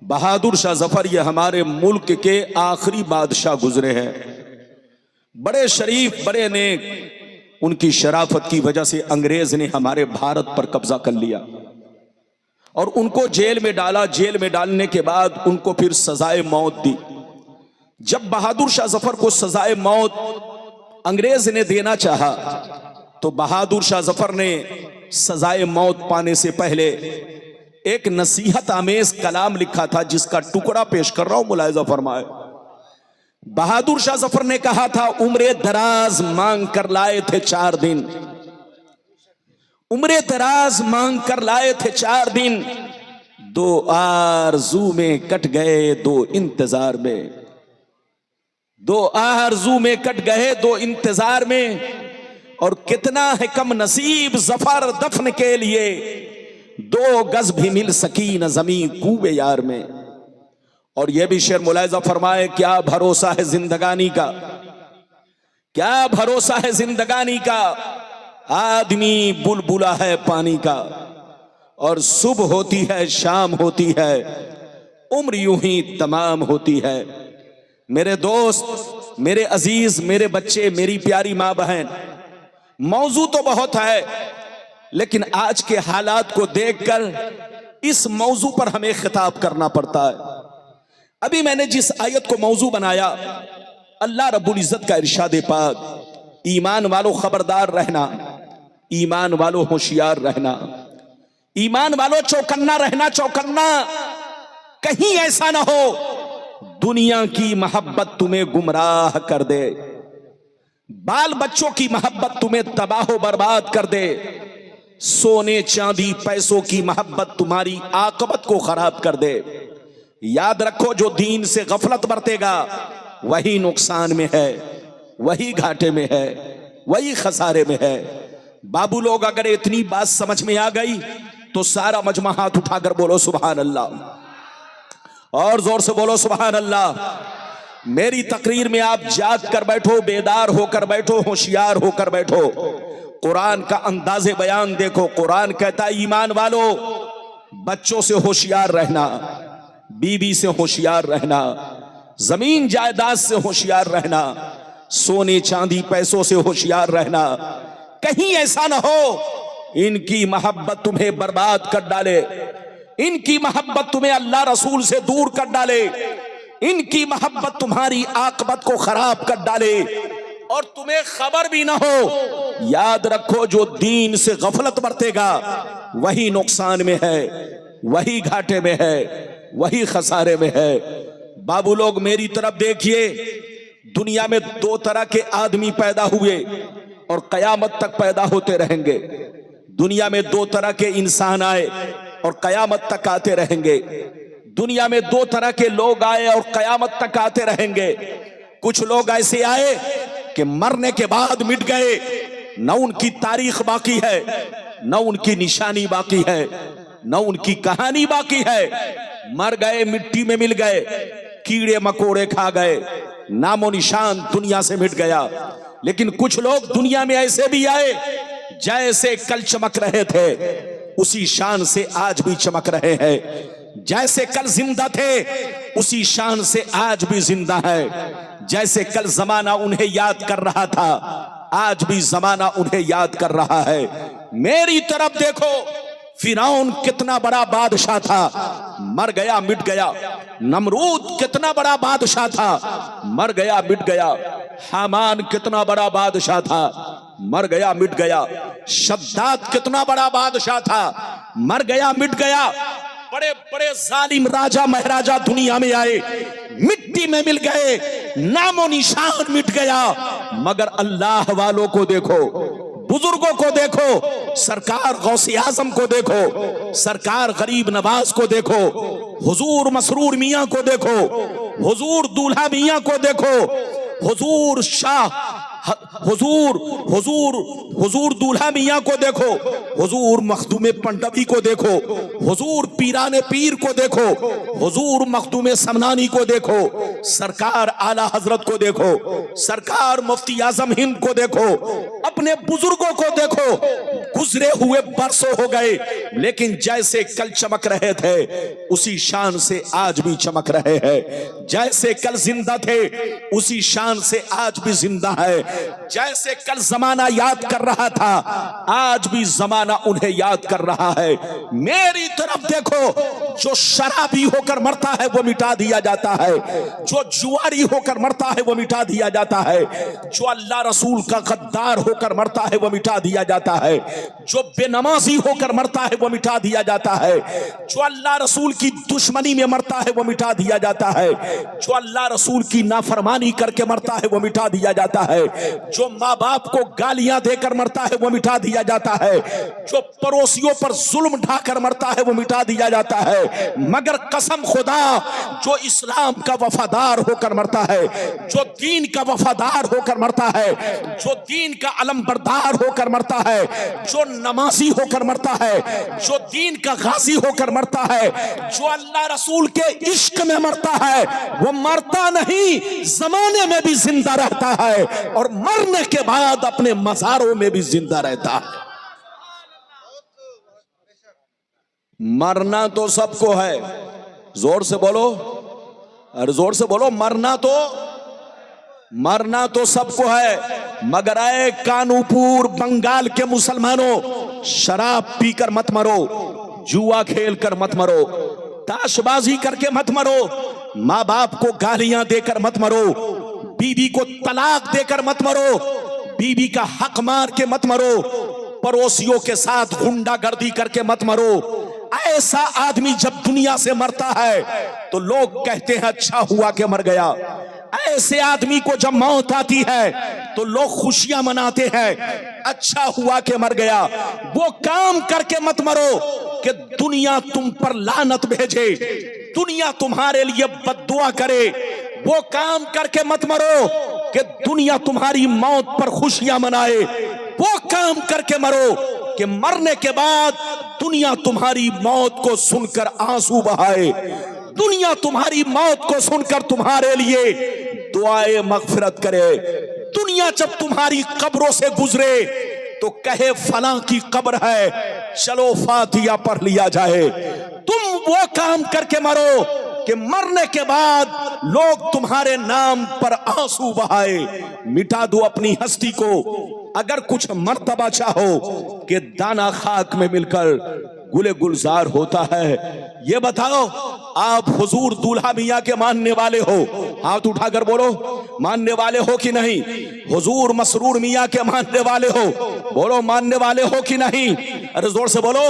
बहादुर शाह जफर ये हमारे मुल्क के आखिरी बादशाह गुजरे हैं। बड़े शरीफ, बड़े नेक। उनकी शराफत की वजह से अंग्रेज ने हमारे भारत पर कब्जा कर लिया और उनको जेल में डाला। जेल में डालने के बाद उनको फिर सजाए मौत दी। जब बहादुर शाह जफर को सजाए मौत अंग्रेज ने देना चाहा तो बहादुर शाह जफर ने सजाए मौत पाने से पहले एक नसीहत आमेज कलाम लिखा था, जिसका टुकड़ा पेश कर रहा हूं, मुलाहिजा फरमाए। बहादुर शाह जफर ने कहा था, उम्रे दराज मांग कर लाए थे 4 दिन, उम्रे दराज मांग कर लाए थे 4 दिन, 2 आरज़ू में कट गए 2 इंतजार में, 2 आरज़ू में कट गए 2 इंतजार में। और कितना है कम नसीब जफर दफन के लिए, 2 गज भी मिल सकी न जमीन कूबे यार में। और यह भी शेर मुलाहिजा फरमाए, क्या भरोसा है जिंदगानी का, क्या भरोसा है जिंदगानी का, आदमी बुलबुला है पानी का, और सुबह होती है शाम होती है, उम्र यूं ही तमाम होती है। मेरे दोस्त, मेरे अजीज, मेरे बच्चे, मेरी प्यारी माँ बहन, मौजू तो बहुत है, लेकिन आज के हालात को देखकर इस मौजू पर हमें खिताब करना पड़ता है। अभी मैंने जिस आयत को मौजू बनाया, अल्लाह रब्बुल इज्जत का इरशाद पाक, ईमान वालों खबरदार रहना, ईमान वालों होशियार रहना, ईमान वालों चौकन्ना रहना, चौकन्ना। कहीं ऐसा ना हो दुनिया की मोहब्बत तुम्हें गुमराह कर दे, बाल बच्चों की मोहब्बत तुम्हें तबाह बर्बाद कर दे, सोने चांदी पैसों की मोहब्बत तुम्हारी आकबत को खराब कर दे। याद रखो, जो दीन से गफलत बरतेगा वही नुकसान में है, वही घाटे में है, वही खसारे में है। बाबू लोग, अगर इतनी बात समझ में आ गई तो सारा मजमा हाथ उठाकर बोलो सुभान अल्लाह, और जोर से बोलो सुभान अल्लाह। मेरी तकरीर में आप जाग कर बैठो, बेदार होकर बैठो, होशियार होकर बैठो। कुरान का अंदाज़े बयान देखो। कुरान कहता है, ईमान वालों बच्चों से होशियार रहना, बीवी से होशियार रहना, जमीन जायदाद से होशियार रहना, सोने चांदी पैसों से होशियार रहना। कहीं ऐसा ना हो इनकी मोहब्बत तुम्हें बर्बाद कर डाले, इनकी मोहब्बत तुम्हें अल्लाह रसूल से दूर कर डाले, इनकी मोहब्बत तुम्हारी आकबत को खराब कर डाले और तुम्हें खबर भी ना हो। याद रखो, जो दीन से गफलत बरतेगा वही नुकसान में है, वही घाटे में है, वही खसारे में है। बाबू लोग, मेरी तरफ देखिए। दुनिया में 2 तरह के आदमी पैदा हुए और कयामत तक पैदा होते रहेंगे। दुनिया में 2 तरह के इंसान आए और कयामत तक आते रहेंगे। दुनिया में 2 तरह के लोग आए और कयामत तक आते रहेंगे। कुछ लोग ऐसे आए कि मरने के बाद मिट गए, न उनकी तारीख बाकी है, न उनकी निशानी बाकी है, न उनकी कहानी बाकी है। मर गए, मिट्टी में मिल गए, कीड़े मकोड़े खा गए, नामो निशान दुनिया से मिट गया। लेकिन कुछ लोग दुनिया में ऐसे भी आए, जैसे कल चमक रहे थे उसी शान से आज भी चमक रहे हैं। जैसे कल जिंदा थे उसी शान से आज भी जिंदा है। जैसे कल जमाना उन्हें याद कर रहा था, आज भी जमाना उन्हें याद कर रहा है। मेरी तरफ देखो, फिरौन कितना बड़ा बादशाह था, मर गया मिट गया। नमरूद कितना बड़ा बादशाह था, मर गया मिट गया। हामान कितना बड़ा बादशाह था, मर गया मिट गया। शद्दाद कितना बड़ा बादशाह था, मर गया मिट गया। बड़े बड़े जालिम राजा महाराजा दुनिया में आए, मिट्टी में मिल गए, नामो निशान मिट गया। मगर अल्लाह वालों को देखो, बुजुर्गों को देखो, सरकार गौसे आजम को देखो, सरकार गरीब नवाज को देखो, हुजूर मसरूर मियाँ को देखो, हुजूर दूल्हा मियाँ को देखो, हुजूर शाह हुजूर हुजूर हुजूर दूल्हा मियाँ को देखो, हुजूर मखदूम पंडवी को देखो, हुजूर पीराने पीर को देखो, हुजूर मखदूम समनानी को देखो, सरकार आला हजरत को देखो, सरकार मुफ्ती आजम हिंद को देखो, अपने बुजुर्गों को देखो। गुजरे हुए बरसों हो गए, लेकिन जैसे कल चमक रहे थे उसी शान से आज भी चमक रहे हैं। जैसे कल जिंदा थे उसी शान से आज भी जिंदा है। जैसे कल जमाना याद कर रहा था आज भी जमाना उन्हें याद कर रहा है। मेरी तरफ देखो, जो शराबी होकर मरता है वो मिटा दिया जाता है, जो जुआरी होकर मरता है वो मिटा दिया जाता है, जो अल्लाह रसूल का गद्दार होकर मरता है वो मिटा दिया जाता है, जो बेनमाजी होकर मरता है वो मिटा दिया जाता है, जो अल्लाह रसूल की दुश्मनी में मरता है वो मिटा दिया जाता है, जो अल्लाह रसूल की नाफरमानी करके मरता है वो मिटा दिया जाता है, जो माँ बाप को गालियां देकर मरता है वो मिटा दिया जाता है, जो पड़ोसियों पर जुल्म ढाकर मरता है वो मिटा दिया जाता है। मगर कसम खुदा, जो इस्लाम का वफादार होकर मरता है, जो दीन का वफादार होकर मरता है, जो दीन का अलमबरदार होकर मरता है, जो नमाजी होकर मरता है, जो दीन का गाजी होकर मरता है, जो अल्लाह रसूल के इश्क में मरता है, वो मरता नहीं, जमाने में भी जिंदा रहता है और मरने के बाद अपने मज़ारों में भी जिंदा रहता है। मरना तो सबको है, जोर से बोलो, अरे जोर से बोलो, मरना तो सबको है, मगर आए कानूपुर बंगाल के मुसलमानों, शराब पीकर मत मरो, जुआ खेल कर मत मरो, ताशबाजी करके मत मरो, माँ बाप को गालियां देकर मत मरो, बीवी को तलाक देकर मत मरो, बीवी का हक मार के मत मरो, पड़ोसियों के साथ गुंडागर्दी करके मत मरो। ऐसा आदमी जब दुनिया से मरता है तो लोग कहते हैं अच्छा हुआ कि मर गया। ऐसे आदमी को जब मौत आती है तो लोग खुशियां मनाते हैं, अच्छा हुआ कि मर गया। वो काम करके मत मरो कि दुनिया तुम पर लानत भेजे, दुनिया तुम्हारे लिए बद्दुआ करे। वो काम करके मत मरो कि दुनिया तुम्हारी मौत पर खुशियां मनाए। वो काम करके मरो कि मरने के बाद दुनिया तुम्हारी मौत को सुनकर आंसू बहाए, दुनिया तुम्हारी मौत को सुनकर तुम्हारे लिए दुआए मगफिरत करे। दुनिया जब तुम्हारी कब्रों से गुजरे तो कहे फलां की कब्र है, चलो फातिहा पढ़ लिया जाए। तुम वो काम करके मरो कि मरने के बाद लोग तुम्हारे नाम पर आंसू बहाए। मिटा दो अपनी हस्ती को, अगर कुछ मर्तबा चाहो कि दाना खाक में मिलकर गुले गुलजार होता है। ये बताओ, आप हुजूर दूल्हा मियां के मानने वाले हो? हाथ उठाकर बोलो, मानने वाले हो कि नहीं? हुजूर मसरूर मियां के मानने वाले हो? बोलो, मानने वाले हो कि नहीं? अरे जोर से बोलो।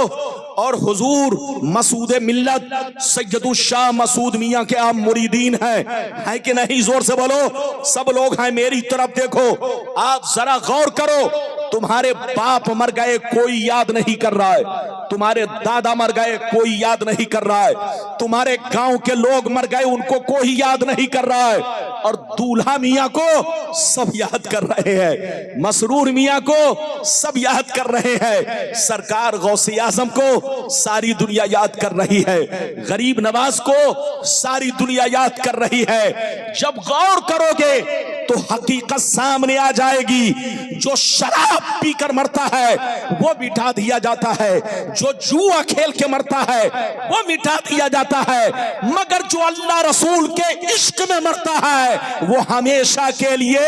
और हुजूर मसूद मिल्लत सैयदुल शाह मसूद मियां के आप मुरीदीन हैं कि नहीं? जोर से बोलो। सब लोग हैं, मेरी तरफ देखो, आप जरा गौर करो। तुम्हारे बाप मर गए, कोई याद नहीं कर रहा है। तुम्हारे दादा मर गए, कोई याद नहीं कर रहा है। तुम्हारे गांव के लोग मर गए, उनको कोई याद नहीं कर रहा है। और दूल्हा मियां को सब याद कर रहे हैं, मसरूर मियां को सब याद कर रहे हैं, सरकार गौसे आजम को सारी दुनिया याद कर रही है, गरीब नवाज को सारी दुनिया याद कर रही है। जब गौर करोगे तो हकीकत सामने आ जाएगी। जो शराब पीकर मरता है वो मिटा दिया जाता है, जो जुआ खेल के मरता है वो मिटा दिया जाता है, मगर जो अल्लाह रसूल के इश्क में मरता है वो हमेशा के लिए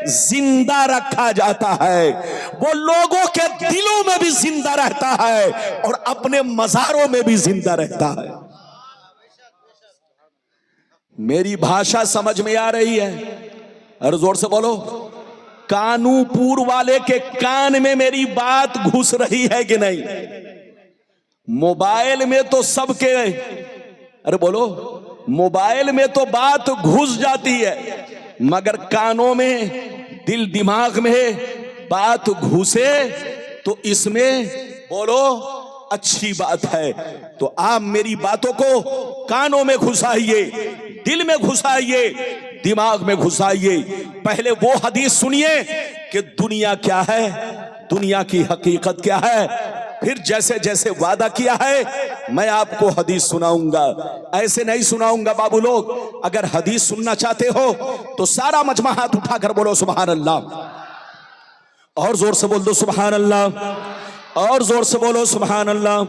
जिंदा रखा जाता है। वो लोगों के दिलों में भी जिंदा रहता है और अपने मज़ारों में भी जिंदा रहता है। मेरी भाषा समझ में आ रही है? अरे जोर से बोलो। कानूपुर वाले के कान में मेरी बात घुस रही है कि नहीं? मोबाइल में तो सबके, अरे बोलो, मोबाइल में तो बात घुस जाती है, मगर कानों में, दिल दिमाग में बात घुसे तो इसमें बोलो अच्छी बात है। तो आप मेरी बातों को कानों में घुसाइए, दिल में घुसाइए, दिमाग में घुसाइए। पहले वो हदीस सुनिए कि दुनिया क्या है, दुनिया की हकीकत क्या है, फिर जैसे जैसे वादा किया है मैं आपको हदीस सुनाऊंगा। ऐसे नहीं सुनाऊंगा बाबू लोग। अगर हदीस सुनना चाहते हो तो सारा मजमा हाथ उठाकर बोलो सुभान अल्लाह, और जोर से बोल दो सुभान अल्लाह। और जोर से बोलो सुभान अल्लाह।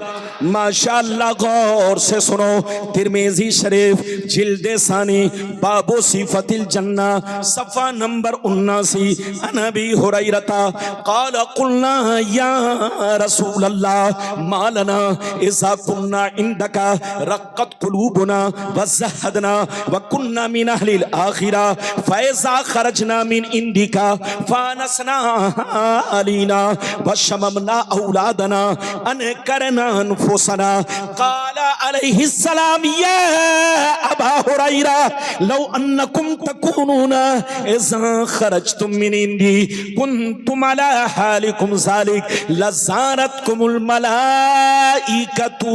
माशाअल्लाह, गौर से सुनो। तिरमिज़ी शरीफ जिल्दे सानी बाबो सिफतिल जन्ना सफ़ा नंबर 79। अनबी हुरैरता क़ाल क़ुलना या रसूल अल्लाह मा लना इज़ा कुन्ना इंदका रक़्क़त क़ुलूबुना व ज़हदना व कुन्ना मिन अहलिल आखिरा फ़इज़ा ख़रजना मिन इंदिका फ़ानसना अलीना व शममना औलादना अन करना अनफुसना। क़ाला अलैहिस्सलाम या अबा हुरैरा लौ अन्नकुम तकूनूना इज़ा ख़रजतुम मिन इंदी कुन्तुम अला हालिकुम ज़ालिक लज़ारतकुमुल मलाइकतु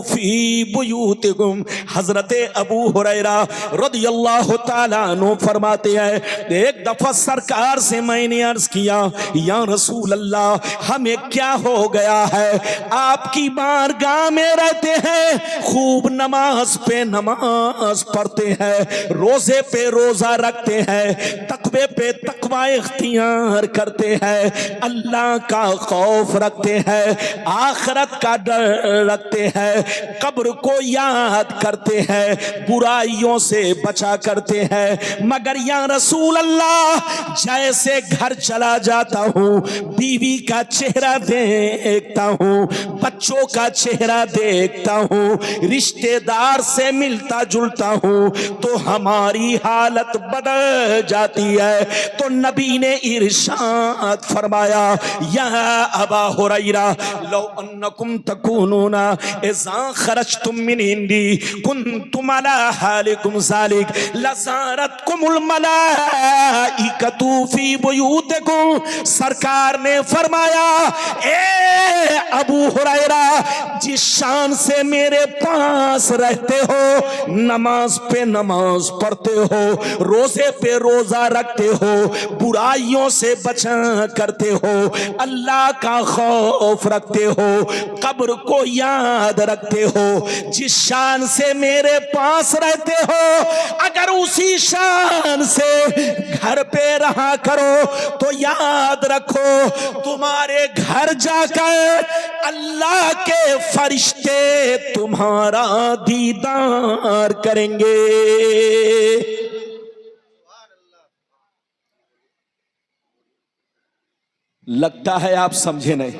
फ़ी बुयूतिकुम। हज़रत अबू हुरैरा रज़ियल्लाहु ताला अन्हु फरमाते हैं, एक दफ़ा सरकार से मैंने अर्ज़ किया, या रसूल अल्लाह हमें क्या हो गया है, आपकी बारगाह में रहते हैं, खूब नमाज पे नमाज पढ़ते हैं, रोजे पे रोजा रखते हैं, तकवे पे तकवा इख्तियार करते हैं, अल्लाह का खौफ रखते हैं, आखिरत का डर रखते हैं, कब्र को याद करते हैं, बुराइयों से बचा करते हैं, मगर या रसूल अल्लाह जैसे घर चला जाता हूँ, बीवी का चेहरा देखता हूँ, बच्चों का चेहरा देखता हूँ, रिश्तेदार से मिलता जुलता हूँ, तो हमारी हालत बदल जाती है। तो नबी ने इरशाद फरमाया, या अबा हुरैरा लौ अन्नकुम तकूनूना इज़ा खरजतुम मिन इंदी कुन्तुम अला हालिकुम ज़ालिक लज़ारतकुमुल मलाइकतु फ़ी बुयूतिकुम। सरकार ने फरमाया, ए अबू हुरैरा जिस शान से मेरे पास रहते हो, नमाज पे नमाज पढ़ते हो, रोजे पे रोजा रखते हो, बुराइयों से बचा करते हो, अल्लाह का खौफ रखते हो, कब्र को याद रखते हो, जिस शान से मेरे पास रहते हो, अगर उसी शान से घर पे रहा करो तो याद रखो तुम्हारे घर जाकर अल्लाह के फरिश्ते तुम्हारा दीदार करेंगे। लगता है आप समझे नहीं।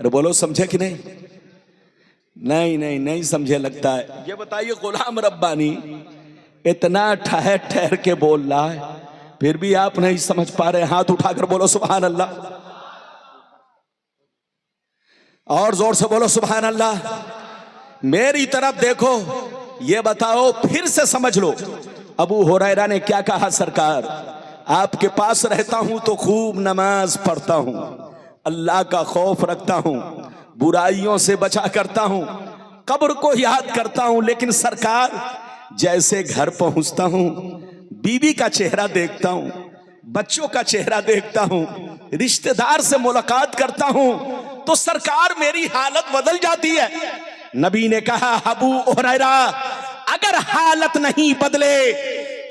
अरे बोलो समझे कि नहीं? नहीं समझे लगता है। ये बताइए, गुलाम रब्बानी इतना ठहर ठहर के बोल रहा है, फिर भी आप नहीं समझ पा रहे। हाथ उठाकर बोलो सुभान अल्लाह, और जोर से बोलो सुभान अल्लाह। मेरी तरफ देखो, ये बताओ, फिर से समझ लो। अबू हुरैरा ने क्या कहा, सरकार आपके पास रहता हूं तो खूब नमाज पढ़ता हूं, अल्लाह का खौफ रखता हूं, बुराइयों से बचा करता हूं, कब्र को याद करता हूं, लेकिन सरकार जैसे घर पहुंचता हूं, बीवी का चेहरा देखता हूं, बच्चों का चेहरा देखता हूं, रिश्तेदार से मुलाकात करता हूं, तो सरकार मेरी हालत बदल जाती है। नबी ने कहा, अबू हुरैरा अगर हालत नहीं बदले,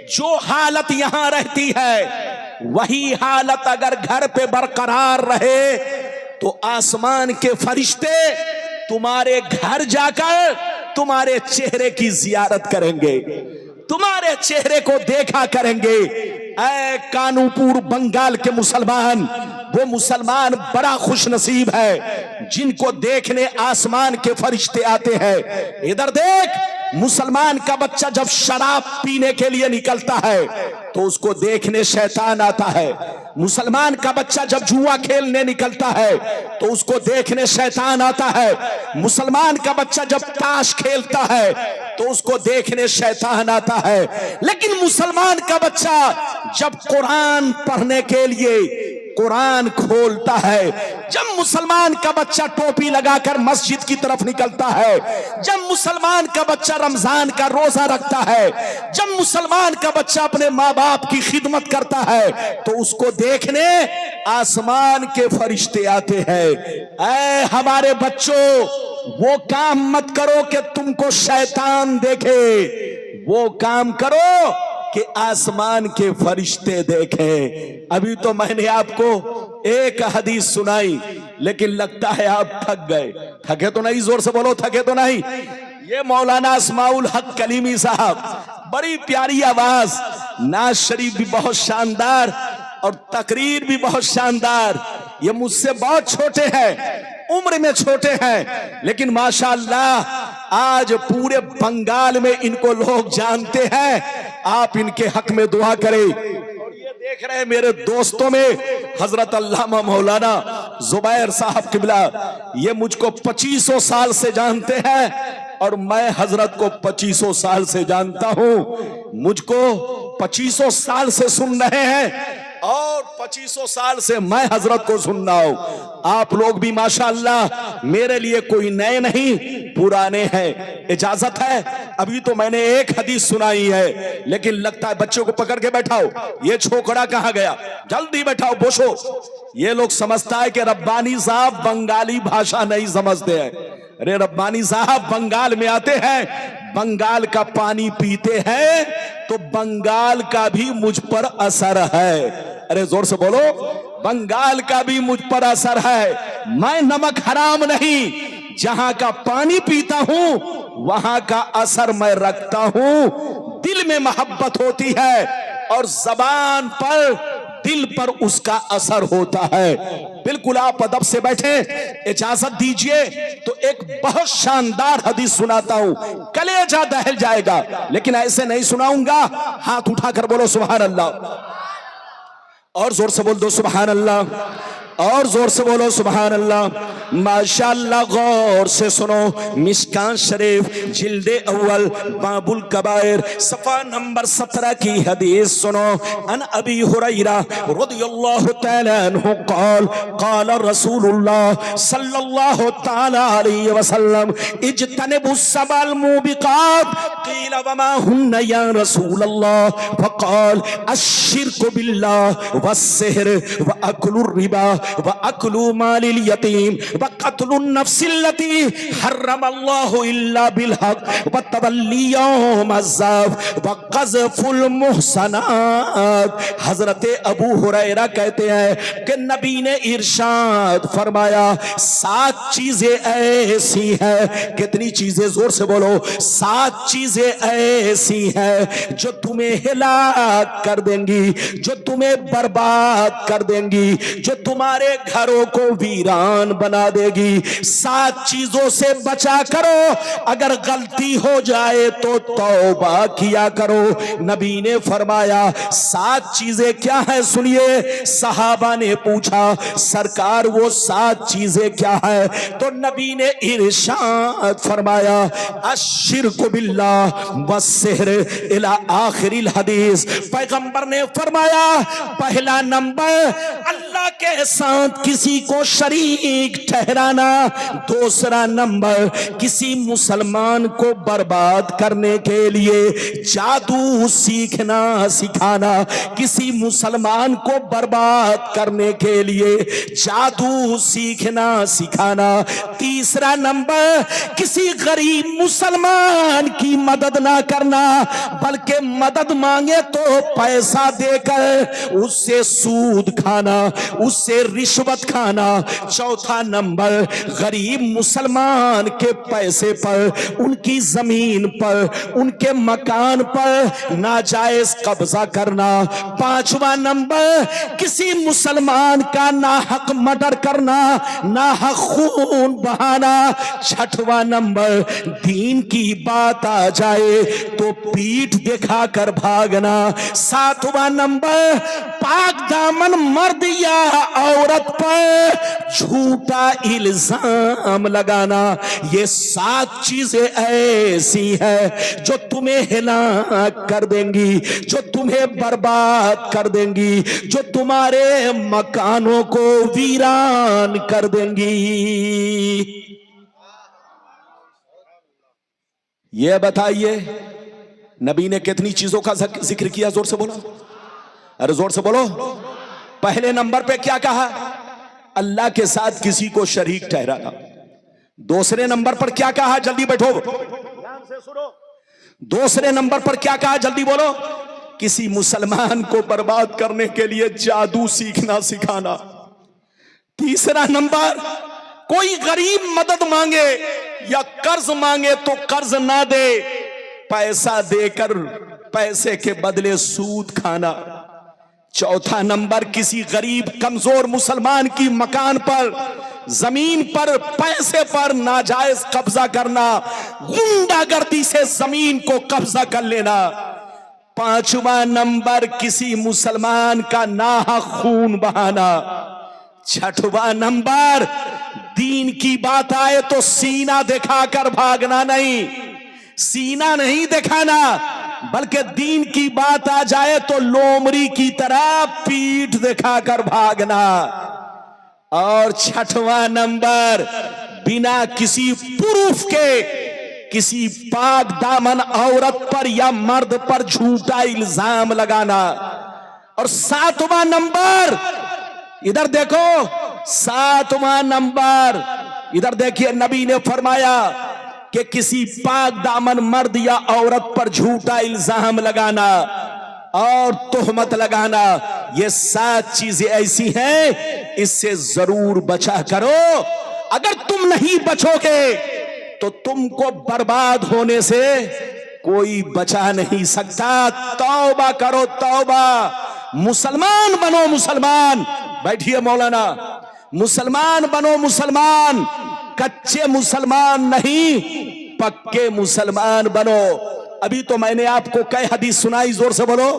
जो हालत यहां रहती है वही हालत अगर घर पे बरकरार रहे, तो आसमान के फरिश्ते तुम्हारे घर जाकर तुम्हारे चेहरे की जियारत करेंगे, तुम्हारे चेहरे को देखा करेंगे। ऐ कानूपुर बंगाल के मुसलमान, वो मुसलमान बड़ा खुश नसीब है जिनको देखने आसमान के फरिश्ते आते हैं। इधर देख, मुसलमान का बच्चा जब शराब पीने के लिए निकलता है तो उसको देखने शैतान आता है। मुसलमान का बच्चा जब जुआ खेलने निकलता है तो उसको देखने शैतान आता है। मुसलमान का बच्चा जब ताश खेलता है तो उसको देखने शैतान आता है। लेकिन मुसलमान का बच्चा जब कुरान पढ़ने के लिए कुरान खोलता है, जब मुसलमान का बच्चा टोपी लगाकर मस्जिद की तरफ निकलता है, जब मुसलमान का बच्चा रमजान का रोजा रखता है, जब मुसलमान का बच्चा अपने माँ बाप की खिदमत करता है, तो उसको देखने आसमान के फरिश्ते आते हैं। ऐ हमारे बच्चों, वो काम मत करो कि तुमको शैतान देखे, वो काम करो कि आसमान के फरिश्ते देखें। अभी तो मैंने आपको एक हदीस सुनाई, लेकिन लगता है आप थक गए। थके तो नहीं? जोर से बोलो, थके तो नहीं? ये मौलाना अस्माउल हक कलीमी साहब, बड़ी प्यारी आवाज, नाज शरीफ भी बहुत शानदार और तकरीर भी बहुत शानदार। ये मुझसे बहुत छोटे हैं, उम्र में छोटे हैं, लेकिन माशाअल्लाह आज पूरे बंगाल में इनको लोग जानते हैं। आप इनके हक में दुआ करें। और ये देख रहे हैं मेरे दोस्तों में हजरत अल्लामा मौलाना जुबैर साहब किबला, ये मुझको 2500 साल से जानते हैं और मैं हजरत को 2500 साल से जानता हूं। मुझको 2500 साल से सुन रहे हैं और 2500 साल से मैं हजरत को सुन रहा हूं। आप लोग भी माशाअल्लाह मेरे लिए कोई नए नहीं, पुराने हैं। इजाजत है? अभी तो मैंने एक हदीस सुनाई है, लेकिन लगता है बच्चों को पकड़ के बैठाओ। ये छोकरा कहां गया? जल्दी बैठाओ, बोशो। ये लोग समझता है कि रब्बानी साहब बंगाली भाषा नहीं समझते हैं। अरे रब्बानी साहब बंगाल में आते हैं, बंगाल का पानी पीते हैं, तो बंगाल का भी मुझ पर असर है। अरे जोर से बोलो, बंगाल का भी मुझ पर असर है। मैं नमक हराम नहीं, जहां का पानी पीता हूं वहां का असर मैं रखता हूं। दिल में मोहब्बत होती है और जबान पर, दिल पर उसका असर होता है। बिल्कुल आप अदब से बैठे, इजाजत दीजिए तो एक बहुत शानदार हदीस सुनाता हूं। कलेजा दहल जाएगा, लेकिन ऐसे नहीं सुनाऊंगा। हाथ उठाकर बोलो सुभान अल्लाह, और जोर से बोल दो सुभान अल्लाह, और जोर से बोलो सुभान अल्लाह। माशाअल्लाह गौर से सुनो, मिशकान शरीफ जिल्दे अव्वल बाबुल कबायर सफा नंबर 17 की हदीस सुनो। अन अबी हुरैरा रदियल्लाहु तआला अन्हु क़ाल क़ाल रसूलुल्लाह सल्लल्लाहु तआला अलैहि वसल्लम इज्तनिबुस सबल मुबिक़ात क़ील वमा हुन्ना या रसूलल्लाह फ़क़ाल अश्शिरकु बिल्लाह वस्सिहर व अक्लुर रिबा व अक्लु मालिल यतीम व क़त्लुन नफ्सिल्लती हर्रमल्लाहु इल्ला बिल हक़ व तवल्ली यौमज़्ज़ाफ़ व क़ज़फ़ुल मुहसनात। हज़रत अबू हुरैरा कहते हैं कि नबी ने इरशाद फरमाया, 7 चीजें ऐसी हैं। कितनी चीजें? जोर से बोलो। 7 चीजें ऐसी हैं जो तुम्हें हिलाक कर देंगी, जो तुम्हें बर्बाद कर देंगी, जो तुम्हारे घरों को वीरान बना देगी। 7 चीजों से बचा करो, अगर गलती हो जाए तो तौबा किया करो। नबी ने फरमाया 7 चीजें क्या है? सुनिए। सहाबा ने पूछा सरकार वो 7 चीजें क्या है? तो नबी ने इरशाद फरमाया अश्शिरकु बिल्लाह वस्सिहर इला आखिरिल हदीस। पैगंबर ने फरमाया पहला नंबर अल्लाह के साथ किसी को शरीक ठहराना। दूसरा नंबर किसी मुसलमान को बर्बाद करने के लिए जादू सीखना सिखाना। किसी मुसलमान को बर्बाद करने के लिए जादू सीखना सिखाना। तीसरा नंबर किसी गरीब मुसलमान की मदद ना करना, बल्कि मदद मांगे तो पैसा देकर उससे सूद खाना, उससे रिश्वत खाना। चौथा नंबर गरीब मुसलमान के पैसे पर, उनकी जमीन पर, उनके मकान पर नाजायज कब्जा करना। पांचवा नंबर किसी मुसलमान का नाहक मर्डर करना, नाहक खून बहाना। छठवां नंबर दीन की बात आ जाए तो पीठ दिखाकर भागना। सातवां नंबर पाक दामन मर्द या औरत पर झूठा इल्जाम लगाना। ये 7 चीजें ऐसी है जो तुम्हें हिलाक कर देंगी, जो तुम्हें बर्बाद कर देंगी, जो तुम्हारे मकानों को वीरान कर देंगी। ये बताइए नबी ने कितनी चीजों का जिक्र किया? जोर से बोलो, अरे जोर से बोलो। पहले नंबर पे क्या कहा? अल्लाह के साथ किसी को शरीक ठहराना। दूसरे नंबर पर क्या कहा? जल्दी बैठो, ध्यान से सुनो। दूसरे नंबर पर क्या कहा? जल्दी बोलो। किसी मुसलमान को बर्बाद करने के लिए जादू सीखना सिखाना। तीसरा नंबर, कोई गरीब मदद मांगे या कर्ज मांगे तो कर्ज ना दे, पैसा देकर पैसे के बदले सूद खाना। चौथा नंबर, किसी गरीब कमजोर मुसलमान की मकान पर, जमीन पर, पैसे पर नाजायज कब्जा करना, गुंडागर्दी से जमीन को कब्जा कर लेना। पांचवा नंबर, किसी मुसलमान का नाहक खून बहाना। छठवां नंबर, दीन की बात आए तो सीना दिखाकर भागना नहीं, सीना नहीं दिखाना, बल्कि दीन की बात आ जाए तो लोमड़ी की तरह पीठ दिखाकर भागना। और छठवां नंबर, बिना किसी प्रूफ के किसी पाक दामन औरत पर या मर्द पर झूठा इल्जाम लगाना। और सातवां नंबर, इधर देखो, सातवां नंबर, इधर देखिए, नबी ने फरमाया कि किसी पाक दामन मर्द या औरत पर झूठा इल्जाम लगाना और तोहमत लगाना, ये 7 चीजें ऐसी हैं, इससे जरूर बचा करो। अगर तुम नहीं बचोगे तो तुमको बर्बाद होने से कोई बचा नहीं सकता। तौबा करो, तौबा। मुसलमान बनो, मुसलमान। बैठिए मौलाना, मुसलमान बनो, मुसलमान। कच्चे मुसलमान नहीं, पक्के मुसलमान बनो। अभी तो मैंने आपको कई हदीस सुनाई, जोर से बोलो।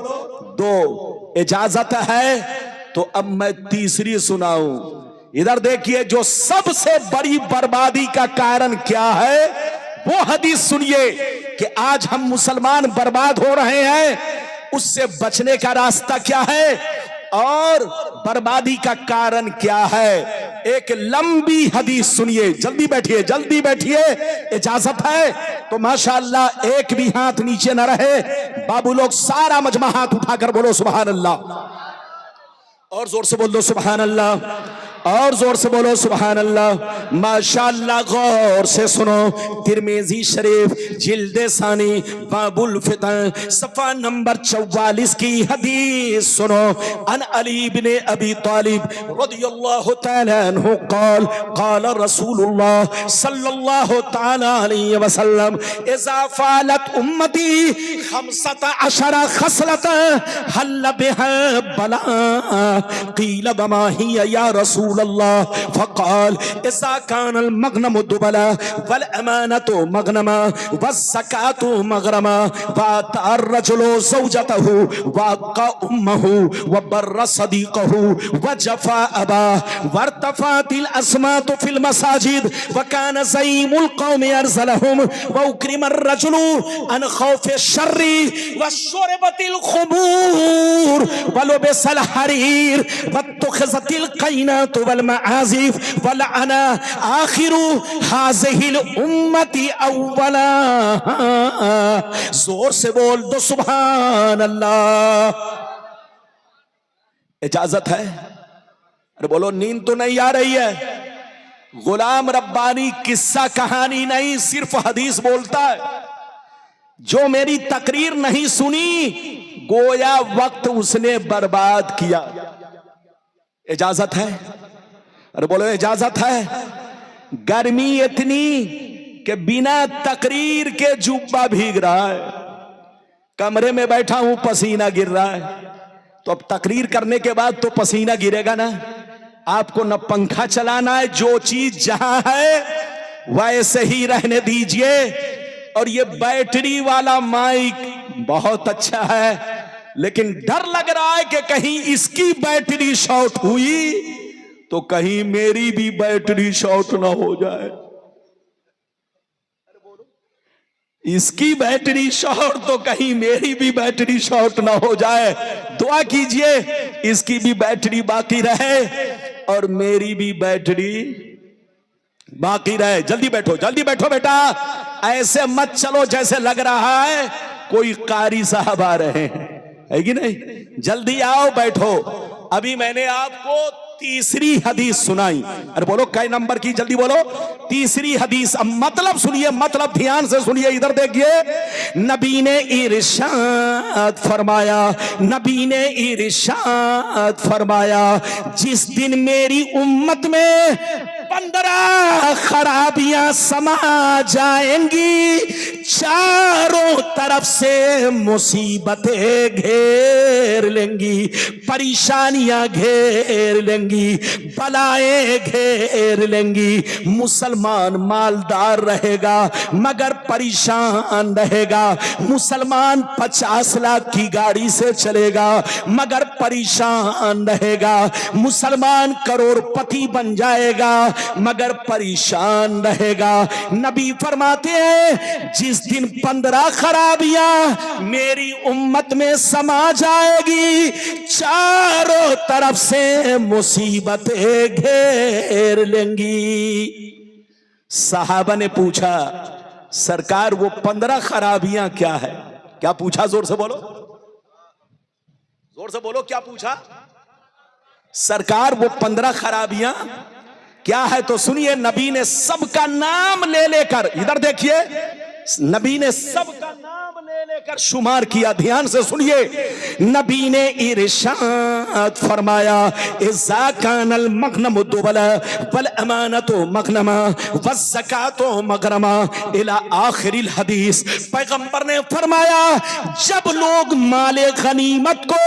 2 इजाजत है तो अब मैं तीसरी सुनाऊं। इधर देखिए, जो सबसे बड़ी बर्बादी का कारण क्या है वो हदीस सुनिए कि आज हम मुसलमान बर्बाद हो रहे हैं, उससे बचने का रास्ता क्या है और बर्बादी का कारण क्या है। एक लंबी हदीस सुनिए, जल्दी बैठिए, जल्दी बैठिए, इजाजत है तो माशाअल्लाह एक भी हाथ नीचे न रहे। बाबू लोग सारा मजमा हाथ उठाकर बोलो सुभान अल्लाह, और जोर से बोल दो सुभान अल्लाह, और जोर से बोलो सुभान अल्लाह। माशाअल्लाह, गौर से सुनो। तिरमिजी शरीफ जिल्द सानी बाबुल फितन सफा नंबर 44 की हदीस सुनो। अन अली इब्न अबी तालिब रदियल्लाहु तआला अन्हु क़ाल क़ाल रसूलुल्लाह सल्लल्लाहु तआला अलैहि वसल्लम इज़ा फ़अलत उम्मती 15 खसलत हल बिहा बला क़ील वमा हिया या रसूल अल्लाह फ़क़ाल इज़ा कानल मग़नमु दुबला वल अमानतु मग़नमा वज़्ज़कातु मग़रमा वअतार रजुलु ज़ौजतहु वअक़ा उम्महु वबर्र सदीक़हु वजफ़ा अबाह वरतफ़ातिल अस्मातु फ़िल मसाजिद वकान ज़ईमुल क़ौमि अरज़लहुम वउक्रिमर रजुलु अन ख़ौफ़ि शर्रि वशुरिबतिल ख़ुमूर वलुबिसल हरीर वत्तख़िज़तिल क़ैनातु वल मआज़िफ़ वलअना आखिरु हाज़िहिल उम्मति अव्वला। जोर से बोल दो सुभान अल्लाह। इजाजत है? अरे बोलो, नींद तो नहीं आ रही है? गुलाम रब्बानी किस्सा कहानी नहीं, सिर्फ हदीस बोलता है। जो मेरी तकरीर नहीं सुनी गोया वक्त उसने बर्बाद किया। इजाजत है? अरे बोलो इजाजत है? गर्मी इतनी कि बिना तकरीर के जुब्बा भीग रहा है, कमरे में बैठा हूं पसीना गिर रहा है, तो अब तकरीर करने के बाद तो पसीना गिरेगा ना। आपको न पंखा चलाना है, जो चीज जहां है वैसे ही रहने दीजिए। और ये बैटरी वाला माइक बहुत अच्छा है, लेकिन डर लग रहा है कि कहीं इसकी बैटरी शॉर्ट हुई तो कहीं मेरी भी बैटरी शॉर्ट ना हो जाए। इसकी बैटरी शॉर्ट तो कहीं मेरी भी बैटरी शॉर्ट ना हो जाए। दुआ कीजिए इसकी भी बैटरी बाकी रहे और मेरी भी बैटरी बाकी रहे। जल्दी बैठो, जल्दी बैठो बेटा, ऐसे मत चलो जैसे लग रहा है कोई कारी साहब आ रहे हैं, है कि नहीं? जल्दी आओ, बैठो। अभी मैंने आपको तीसरी हदीस सुनाई। अरे बोलो कै नंबर की, जल्दी बोलो। तीसरी हदीस। अब मतलब सुनिए, मतलब ध्यान से सुनिए, इधर देखिए। नबी ने इरशाद फरमाया, नबी ने इरशाद फरमाया, जिस दिन मेरी उम्मत में 15 खराबियां समा जाएंगी, चारों तरफ से मुसीबतें घेर लेंगी, परेशानियां घेर लेंगी, बलाएं घेर लेंगी। मुसलमान मालदार रहेगा मगर परेशान रहेगा। मुसलमान 50 लाख की गाड़ी से चलेगा मगर परेशान रहेगा। मुसलमान करोड़पति बन जाएगा मगर परेशान रहेगा। नबी फरमाते हैं, जिस दिन 15 खराबियां मेरी उम्मत में समा जाएगी, चारों तरफ से मुसीबतें घेर लेंगी। साहबा ने पूछा, सरकार वो 15 खराबियां क्या है? क्या पूछा? जोर से बोलो, जोर से बोलो, क्या पूछा? सरकार वो 15 खराबियां क्या है? तो सुनिए, नबी ने सबका नाम ले लेकर, इधर देखिए, नबी ने सबका नाम ले लेकर शुमार किया। ध्यान से सुनिए, नबी ने इरशाद फरमाया, इज़ा कानल मग़नमु दुबला वल अमानतु मग़नमा वज़्ज़कातु मग़रमा इला आखिरिल हदीस। पैगंबर ने फरमाया, जब लोग माले गनीमत को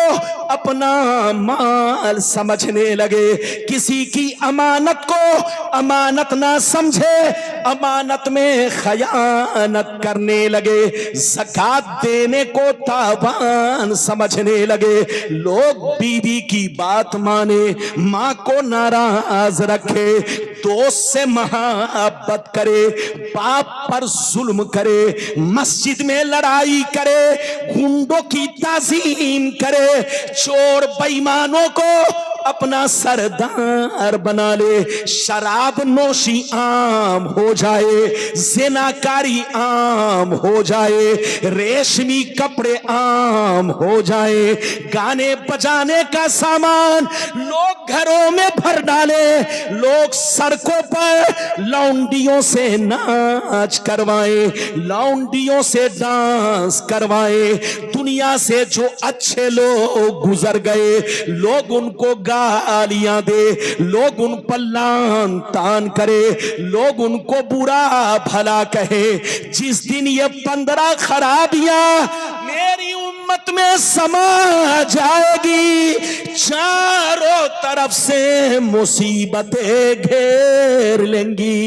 अपना माल समझने लगे, किसी की अमानत को अमानत ना समझे, अमानत में खयानत करने लगे, ज़कात देने को तावान समझने लगे, लोग बीवी की बात माने, माँ को नाराज रखे, दोस्त से मोहब्बत करे, बाप पर जुल्म करे, मस्जिद में लड़ाई करे, गुंडों की ताज़ीम करे, चोर बेईमानों को अपना सरदार बना ले, शराब नोशी आम हो जाए, ज़िनाकारी आम हो जाए, रेशमी कपड़े आम हो जाए, गाने बजाने का सामान लोग घरों में भर डाले, लोग सड़कों पर लौंडियों से नाच करवाए, लौंडियों से डांस करवाए। दुनिया से जो अच्छे लोग गुजर गए, लोग उनको गालियां दे, लोग उन पर लान तान करे, लोग उनको बुरा भला कहे। जिस दिन ये 15 खराबियां मेरी उम्मत में समा जाएगी, चारों तरफ से मुसीबतें घेर लेंगी।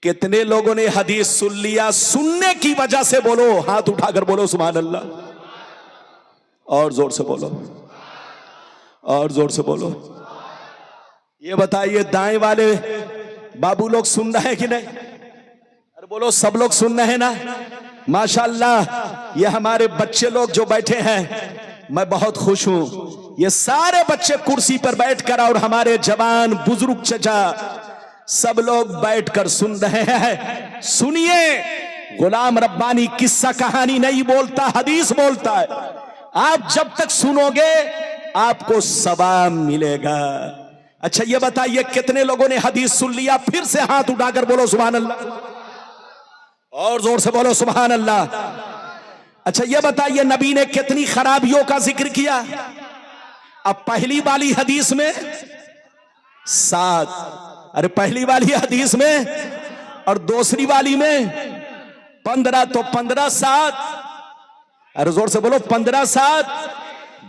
कितने लोगों ने हदीस सुन लिया? सुनने की वजह से बोलो, हाथ उठाकर बोलो सुभान अल्लाह, और जोर से बोलो, और जोर से बोलो। ये बताइए, दाएं वाले बाबू लोग सुन रहे हैं कि नहीं? अरे बोलो, सब लोग सुन रहे हैं ना? माशाअल्लाह, ये हमारे बच्चे लोग जो बैठे हैं, मैं बहुत खुश हूं। ये सारे बच्चे कुर्सी पर बैठकर, और हमारे जवान बुजुर्ग चचा सब लोग बैठकर सुन रहे हैं। सुनिए, गुलाम रब्बानी किस्सा कहानी नहीं बोलता, हदीस बोलता है। आप जब तक सुनोगे आपको सवाब मिलेगा। अच्छा ये बताइए, कितने लोगों ने हदीस सुन लिया? फिर से हाथ उठाकर बोलो सुभान अल्लाह, और जोर से बोलो सुभान अल्लाह। अच्छा ये बताइए, नबी ने कितनी खराबियों का जिक्र किया? अब पहली वाली हदीस में 7, अरे पहली वाली हदीस में और दूसरी वाली में 15, तो 15 7, अरे जोर से बोलो, 15 7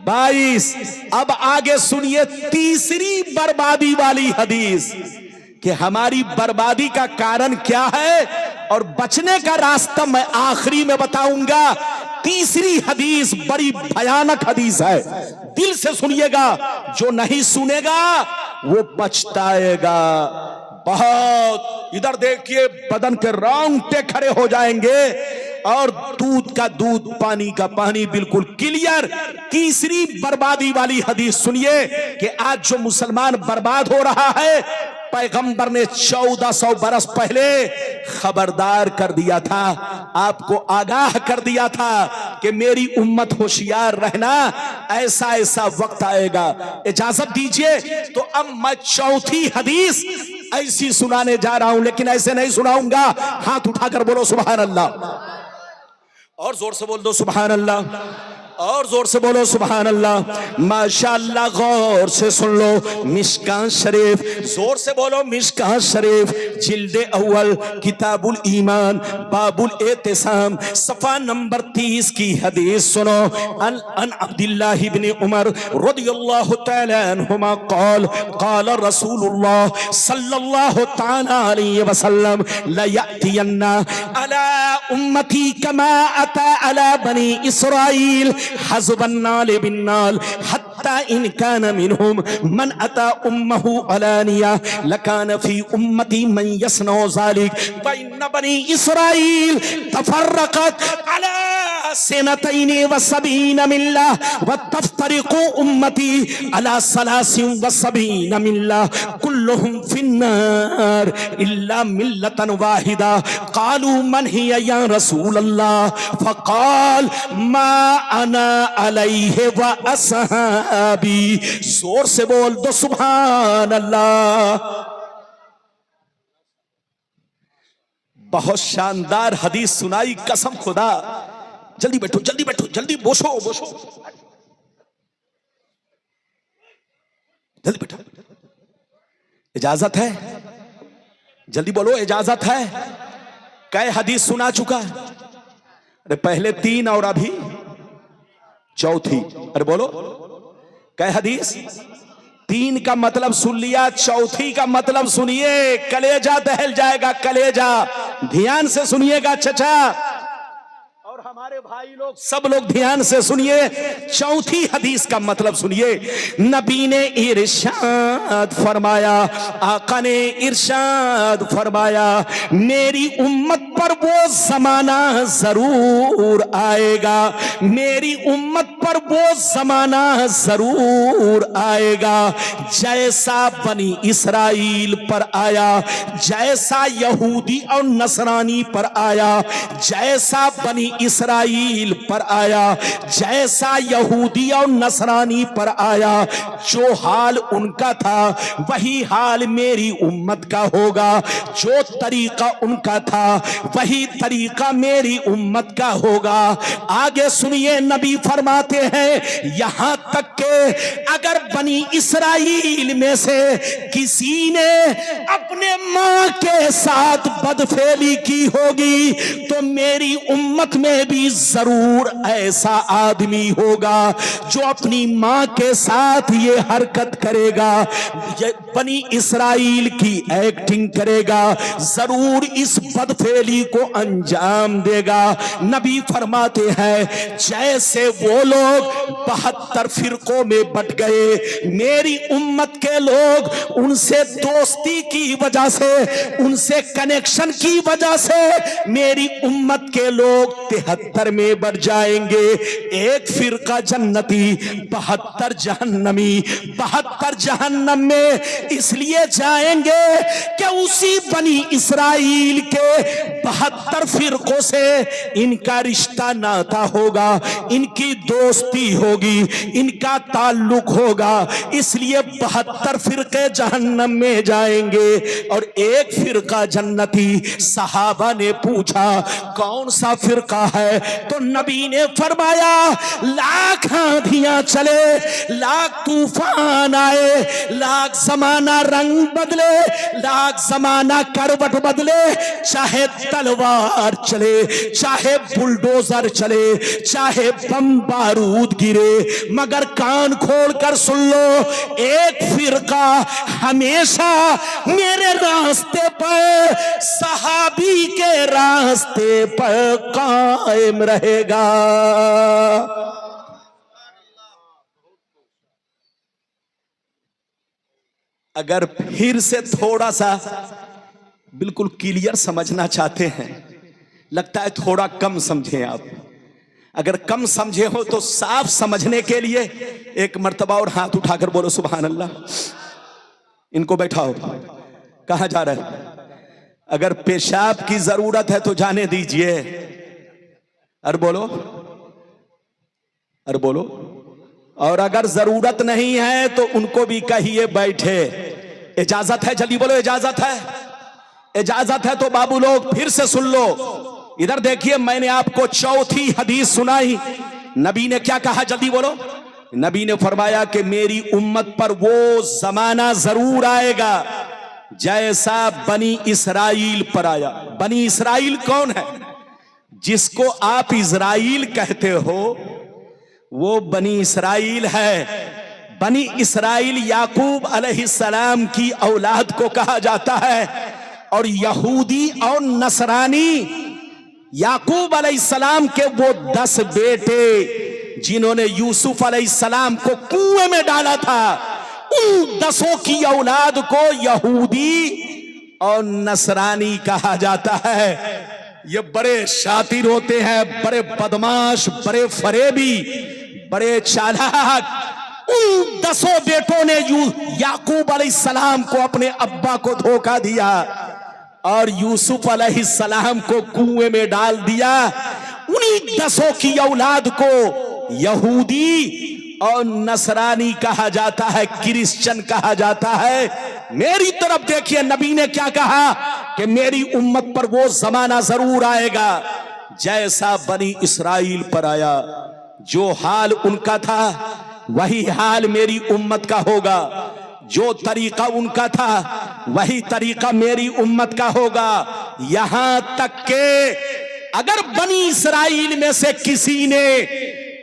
22। अब आगे सुनिए तीसरी बर्बादी वाली हदीस, कि हमारी बर्बादी का कारण क्या है और बचने का रास्ता मैं आखिरी में बताऊंगा। तीसरी हदीस बड़ी भयानक हदीस है, दिल से सुनिएगा, जो नहीं सुनेगा वो पछताएगा बहुत। इधर देखिए, बदन के रोंगटे खड़े हो जाएंगे, और दूध का दूध, पानी का पानी, बिल्कुल क्लियर। तीसरी बर्बादी वाली हदीस सुनिए, कि आज जो मुसलमान बर्बाद हो रहा है, पैगंबर ने 1400 बरस पहले खबरदार कर दिया था, आपको आगाह कर दिया था कि मेरी उम्मत होशियार रहना, ऐसा ऐसा वक्त आएगा। इजाजत दीजिए तो अब मैं चौथी हदीस ऐसी सुनाने जा रहा हूं, लेकिन ऐसे नहीं सुनाऊंगा। हाथ उठाकर बोलो सुभान अल्लाह, और जोर से बोल दो सुभान अल्लाह, और जोर से बोलो सुभान अल्लाह। माशाअल्लाह, गौर से सुन लो। मिशकात शरीफ, जोर से बोलो मिशकात शरीफ, जिल्दे अव्वल, किताबुल ईमान, बाबुल एतिसाम, सफा नंबर 30 की हदीस सुनो। अन अब्दुल्लाह इब्न उमर रदियल्लाहु तआला अन्हुमा क़ाल क़ाल रसूलुल्लाह सल्लल्लाहु तआला अलैहि वसल्लम ला यअतियन्ना अला उम्मती कमा अता अला बनी इसराइल हज़बन्नाल बिन्नाल हत्ता इन कान मिनहुम मन अता उम्महु अलानिया लकान फी उम्मती मन यसनो ज़ालिक व इन्न बनी इसराइल तफर्रक़त अला सनतैनि व सबीन मिल्ला व तफ्तरिक़ु उम्मती अला सलासिन व सबीन मिल्ला कुल्लुहुम फिन्नार इल्ला मिल्लतन वाहिदा क़ालू मन हिया या रसूल अल्लाह फ़क़ाल मा अना अलैहि व असहाबी। जोर से बोल दो सुभान अल्लाह। बहुत शानदार हदीस सुनाई, कसम खुदा। जल्दी बैठो, जल्दी बैठो, जल्दी बोसो बोसो, जल्दी बैठो। इजाजत है? जल्दी बोलो, इजाजत है? कै हदीस सुना चुका? अरे पहले 3 और अभी चौथी। अरे बोलो, कै हदीस? 3 का मतलब सुन लिया, चौथी का मतलब सुनिए, कलेजा दहल जाएगा, कलेजा। ध्यान से सुनिएगा चचा, और हमारे भाई लोग, सब लोग ध्यान से सुनिए। चौथी हदीस का मतलब सुनिए। नबी ने इरशाद फरमाया, आका ने इरशाद फरमाया, मेरी उम्मत पर वो जमाना जरूर आएगा, मेरी उम्मत पर वो जमाना जरूर आएगा जैसा बनी इसराइल पर आया, जैसा यहूदी और नसरानी पर आया, जैसा बनी इसराइल पर आया, जैसा यहूदी और नसरानी पर आया। जो हाल उनका था वही हाल मेरी उम्मत का होगा, जो तरीका उनका था वही तरीका मेरी उम्मत का होगा। आगे सुनिए, नबी फरमाते हैं, यहां तक के अगर बनी इसराइल में से किसी ने अपने मां के साथ बदफेली की होगी तो मेरी उम्मत में भी जरूर ऐसा आदमी होगा जो अपनी मां के साथ ये हरकत करेगा, ये बनी इसराइल की एक्टिंग करेगा, जरूर इस बदफेली को अंजाम देगा। नबी फरमाते हैं, जैसे वो लोग 72 फिरकों में बट गए, मेरी उम्मत के लोग उनसे दोस्ती की वजह से, उनसे कनेक्शन की वजह से मेरी उम्मत के लोग 73 में बढ़ जाएंगे। एक फिरका जन्नती, 72 जहन्नमी। 72 जहन्नम में इसलिए जाएंगे कि उसी बनी इसराइल के 72 फिरकों से इनका रिश्ता नाता होगा, इनकी दोस्ती होगी, इनका ताल्लुक होगा, इसलिए 72 फिरके जहन्नम में जाएंगे और एक फिरका जन्नती। सहाबा ने पूछा, कौन सा फिरका है? तो नबी ने फरमाया, लाख आंधियां चले, लाख तूफान आए, लाख जमाना रंग बदले, लाख जमाना करवट बदले, चाहे तलवार चले, चाहे बुलडोजर चले, चाहे बम बारूद गिरे, मगर कान खोल कर सुन लो, एक फिरका हमेशा मेरे रास्ते पर, सहाबी के रास्ते पर कायम रहेगा। अगर फिर से थोड़ा सा बिल्कुल क्लियर समझना चाहते हैं, लगता है थोड़ा कम समझे आप, अगर कम समझे हो तो साफ समझने के लिए एक मर्तबा और हाथ उठाकर बोलो सुभान अल्लाह। इनको बैठाओ, कहां जा रहे हैं? अगर पेशाब की जरूरत है तो जाने दीजिए। अरे बोलो, अरे बोलो। और अगर जरूरत नहीं है तो उनको भी कहिए बैठे। इजाजत है? जल्दी बोलो, इजाजत है? इजाजत है तो बाबू लोग फिर से सुन लो। इधर देखिए, मैंने आपको चौथी हदीस सुनाई। नबी ने क्या कहा? जल्दी बोलो। नबी ने फरमाया कि मेरी उम्मत पर वो जमाना जरूर आएगा जैसा बनी इसराइल पर आया। बनी इसराइल कौन है? जिसको आप इजराइल कहते हो वो बनी इसराइल है। बनी इसराइल याकूब अलैहिस्सलाम की औलाद को कहा जाता है। और यहूदी और नसरानी याकूब अलैहिस्सलाम के वो 10 बेटे जिन्होंने यूसुफ अलैहिस्सलाम को कुएं में डाला था, उन 10 की औलाद को यहूदी और नसरानी कहा जाता है। ये बड़े शातिर होते हैं, बड़े बदमाश, बड़े फरेबी, बड़े चालाक। उन 10 बेटों ने याकूब अलैहिस्सलाम को, अपने अब्बा को धोखा दिया और यूसुफ अलैहिस्सलाम को कुएं में डाल दिया। उन्हीं 10 की औलाद को यहूदी और नसरानी कहा जाता है, क्रिश्चियन कहा जाता है। मेरी तरफ देखिए, नबी ने क्या कहा कि मेरी उम्मत पर वो जमाना जरूर आएगा जैसा बनी इसराइल पर आया। जो हाल उनका था वही हाल मेरी उम्मत का होगा। जो तरीका उनका था वही तरीका मेरी उम्मत का होगा। यहां तक के अगर बनी इसराइल में से किसी ने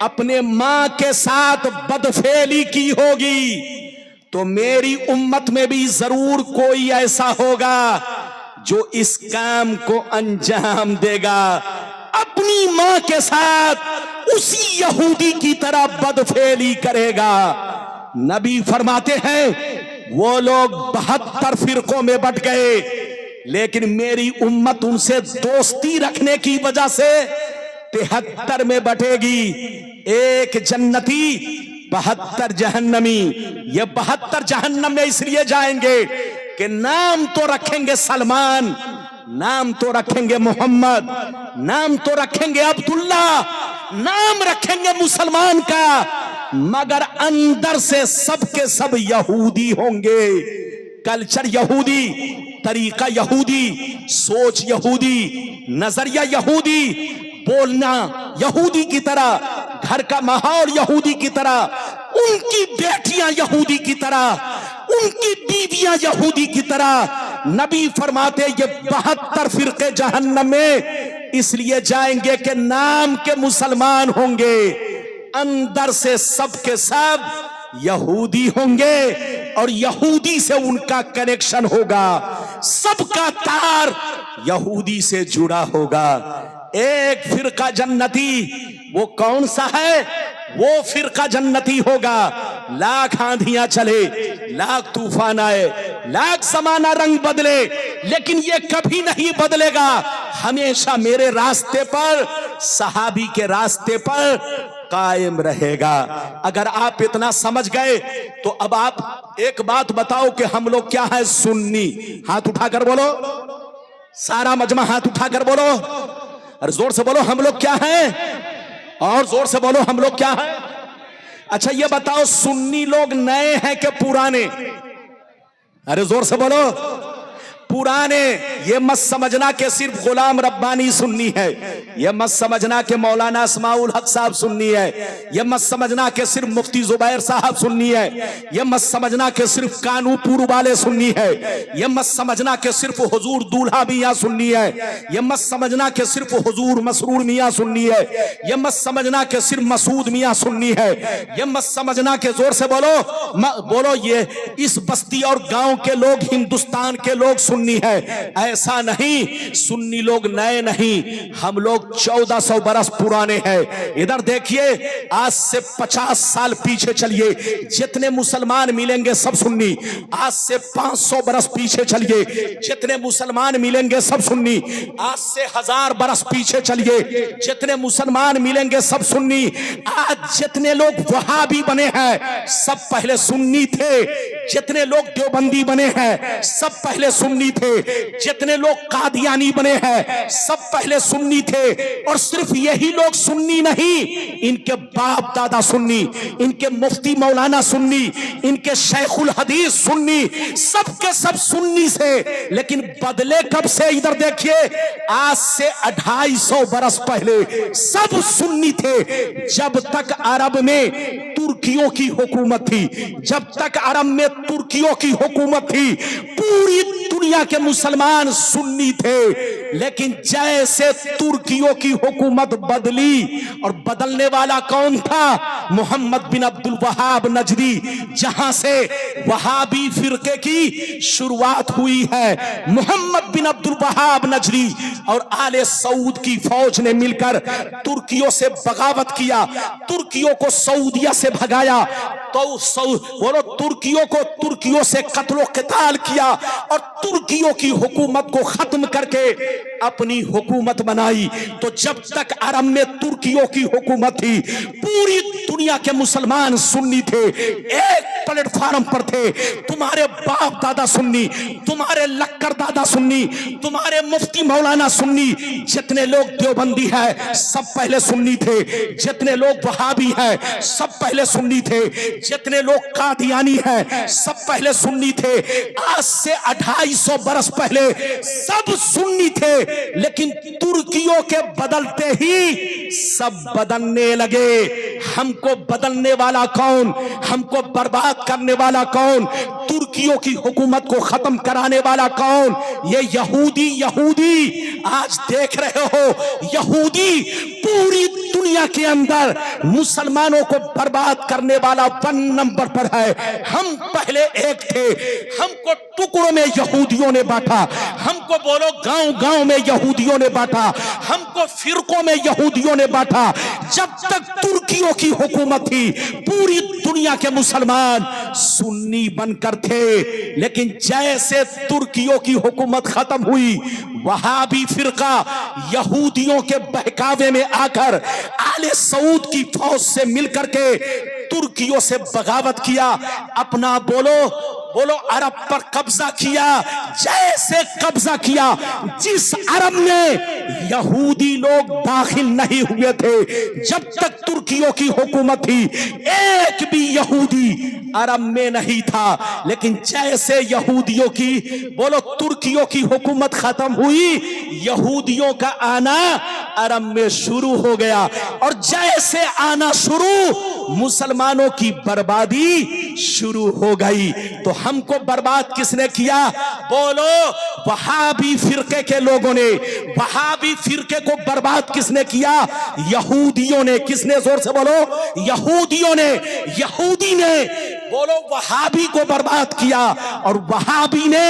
अपने मां के साथ बदफेली की होगी तो मेरी उम्मत में भी जरूर कोई ऐसा होगा जो इस काम को अंजाम देगा। अपनी मां के साथ उसी यहूदी की तरह बदफेली करेगा। नबी फरमाते हैं वो लोग 72 फिरकों में बट गए, लेकिन मेरी उम्मत उनसे दोस्ती रखने की वजह से 73 में बटेगी। एक जन्नती 72 जहन्नमी। ये 72 जहन्नम में इसलिए जाएंगे कि नाम तो रखेंगे सलमान, नाम तो रखेंगे मोहम्मद, नाम तो रखेंगे अब्दुल्ला, नाम रखेंगे मुसलमान का, मगर अंदर से सब के सब यहूदी होंगे। कल्चर यहूदी, तरीका यहूदी, सोच यहूदी, नजरिया यहूदी, बोलना यहूदी की तरह, घर का माहौल यहूदी की तरह, उनकी बेटियां यहूदी की तरह, उनकी बीवियां यहूदी की तरह। नबी फरमाते ये 72 फिरके जहन्नम में इसलिए जाएंगे कि नाम के मुसलमान होंगे, अंदर से सब के सब यहूदी होंगे और यहूदी से उनका कनेक्शन होगा। सबका तार यहूदी से जुड़ा होगा। एक फिरका जन्नती, वो कौन सा है? वो फिरका जन्नती होगा। लाख आंधियां चले, लाख तूफान आए, लाख समाना रंग बदले, लेकिन ये कभी नहीं बदलेगा। हमेशा मेरे रास्ते पर, सहाबी के रास्ते पर कायम रहेगा। अगर आप इतना समझ गए तो अब आप एक बात बताओ कि हम लोग क्या है? सुन्नी। हाथ उठाकर बोलो, सारा मजमा हाथ उठाकर बोलो, और जोर से बोलो हम लोग क्या हैं, और जोर से बोलो हम लोग क्या हैं। अच्छा ये बताओ, सुन्नी लोग नए हैं कि पुराने? अरे जोर से बोलो, पुराने। ये मत समझना कि सिर्फ गुलाम रब्बानी सुन्नी है, ये मत समझना कि मौलाना इस्माउल हक साहब सुन्नी है, ये मत समझना कि सिर्फ मुफ्ती जुबैर साहब सुन्नी है, ये मत समझना कि सिर्फ कानूपुर वाले सुन्नी है, ये मत समझना कि सिर्फ हुजूर दूल्हा मियां सुन्नी है, ये मत समझना कि सिर्फ हुजूर मसरूर मियां सुन्नी है, ये मत समझना कि सिर्फ मसूद मियां सुन्नी है, ये मत समझना कि जोर से बोलो बोलो ये इस बस्ती और गांव के लोग, हिंदुस्तान के लोग सुन्नी सुन्नी है। ऐसा नहीं, सुन्नी लोग नए नहीं, हम लोग 1400 बरस पुराने हैं। इधर देखिए, आज से 50 साल पीछे चलिए, जितने मुसलमान मिलेंगे सब सुन्नी। आज से 500 बरस पीछे चलिए, जितने मुसलमान मिलेंगे सब सुन्नी। आज से 1000 बरस पीछे चलिए, जितने मुसलमान मिलेंगे सब सुन्नी। आज जितने लोग वहाबी बने हैं सब पहले सुन्नी थे। जितने लोग देवबंदी बने हैं सब पहले सुन्नी थे। जितने लोग कादियानी बने हैं सब पहले सुन्नी थे। और सिर्फ यही लोग सुन्नी नहीं, इनके बाप दादा सुन्नी, इनके मुफ्ती मौलाना सुन्नी, इनके शेखुल हदीस सुन्नी, सबके सब सुन्नी से। लेकिन बदले कब से? इधर देखिए, आज से 250 बरस पहले सब सुन्नी थे। जब तक अरब में तुर्कियों की हुकूमत थी, जब तक अरब में तुर्कियों की हुकूमत थी, पूरी दुनिया के मुसलमान सुन्नी थे। लेकिन जैसे तुर्कियों की हुकूमत बदली, और बदलने वाला कौन था? मोहम्मद बिन अब्दुल वहाब नजदी, जहां से वहाबी फिरके की शुरुआत हुई है। मोहम्मद बिन अब्दुल वहाब नजदी और आले सऊद की फौज ने मिलकर तुर्कियों से बगावत किया, तुर्कियों को सऊदिया से भगाया। तो बोलो, तुर्कियों को तुर्कियों से कत्लो क़िताल किया और तुर्कियों की हुकूमत को खत्म करके अपनी हुकूमत बनाई। तो जब तक अरब में तुर्कियों की हुकूमत थी, पूरी दुनिया के मुसलमान सुन्नी थे, एक प्लेटफार्म पर थे। तुम्हारे बाप दादा सुन्नी, तुम्हारे लक्कर दादा सुन्नी, तुम्हारे मुफ्ती मौलाना सुन्नी। जितने लोग देवबंदी है सब पहले सुन्नी थे, जितने लोग वहाबी है सब पहले सुन्नी थे, जितने लोग कादियानी है सब पहले सुन्नी थे। आज से 250 बरस पहले सब सुन्नी थे। लेकिन तुर्कियों के बदलते ही सब बदलने लगे। हमको बदलने वाला कौन? हमको बर्बाद करने वाला कौन? तुर्कियों की हुकूमत को खत्म कराने वाला कौन? ये यहूदी। आज देख रहे हो, यहूदी पूरी दुनिया के अंदर मुसलमानों को बर्बाद करने वाला 1 नंबर पर है। हम पहले एक थे, हमको टुकड़ों में यहूदियों ने बांटा, हमको बोलो गांव-गांव में यहूदियों ने बांटा, हमको फिरकों में यहूदियों ने बांटा। जब तक तुर्कियों की हुकूमत थी, पूरी दुनिया के मुसलमान सुन्नी बनकर थे। लेकिन जैसे तुर्कियों की हुकूमत खत्म हुई, वहाबी फिरका यहूदियों के बहकावे में आकर आले सऊद की फौज से मिलकर के तुर्कियों से बगावत किया, अपना बोलो अरब पर कब्जा किया। जैसे कब्जा किया, जिस अरब में यहूदी लोग दाखिल नहीं हुए थे, जब तक तुर्कियों की हुकूमत थी, एक भी यहूदी अरब में नहीं था। लेकिन जैसे यहूदियों की तुर्कियों की हुकूमत खत्म हुई, यहूदियों का आना अरब में शुरू हो गया। और जैसे आना शुरू, मुसलमानों की बर्बादी शुरू हो गई। तो हमको बर्बाद किसने किया? बोलो, वहाबी फिरके के लोगों ने। वहाबी फिरके को बर्बाद किसने किया? यहूदियों ने। किसने? जोर से बोलो, यहूदियों ने। यहूदी ने बोलो वहाबी को बर्बाद किया, और वहाबी ने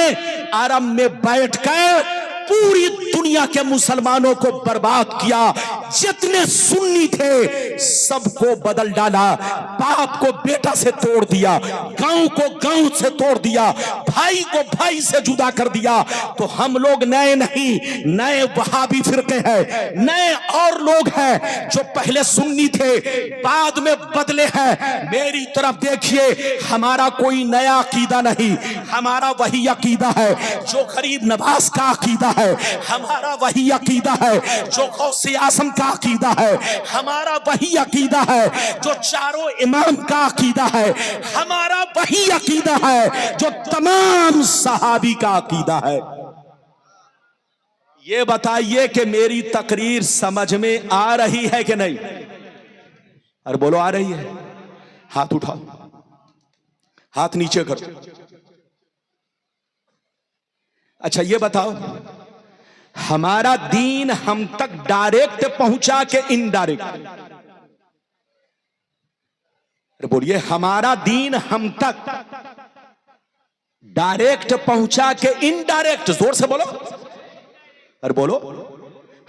अरब में बैठकर पूरी दुनिया के मुसलमानों को बर्बाद किया। जितने सुन्नी थे सबको बदल डाला, बाप को बेटा से तोड़ दिया, गांव को गांव से तोड़ दिया, भाई को भाई से जुदा कर दिया। तो हम लोग नए नहीं, नए वहाबी फिरके हैं, नए और लोग हैं जो पहले सुन्नी थे बाद में बदले हैं। मेरी तरफ देखिए, हमारा कोई नया अकीदा नहीं, हमारा वही अकीदा है जो गरीब नवाज का अकीदा है, हमारा वही अकीदा है जो गौसे आज़म का अकीदा है, हमारा वही अकीदा है जो चारों इमाम का अकीदा है, हमारा वही अकीदा है जो तमाम सहाबी का अकीदा है। ये बताइए कि मेरी तकरीर समझ में आ रही है कि नहीं? अरे बोलो, आ रही है? हाथ उठाओ, हाथ नीचे करो। अच्छा ये बताओ, हमारा दीन हम तक डायरेक्ट पहुंचा के इनडायरेक्ट? बोलिए, हमारा दीन हम तक डायरेक्ट पहुंचा के इनडायरेक्ट, जोर से बोलो, अरे बोलो,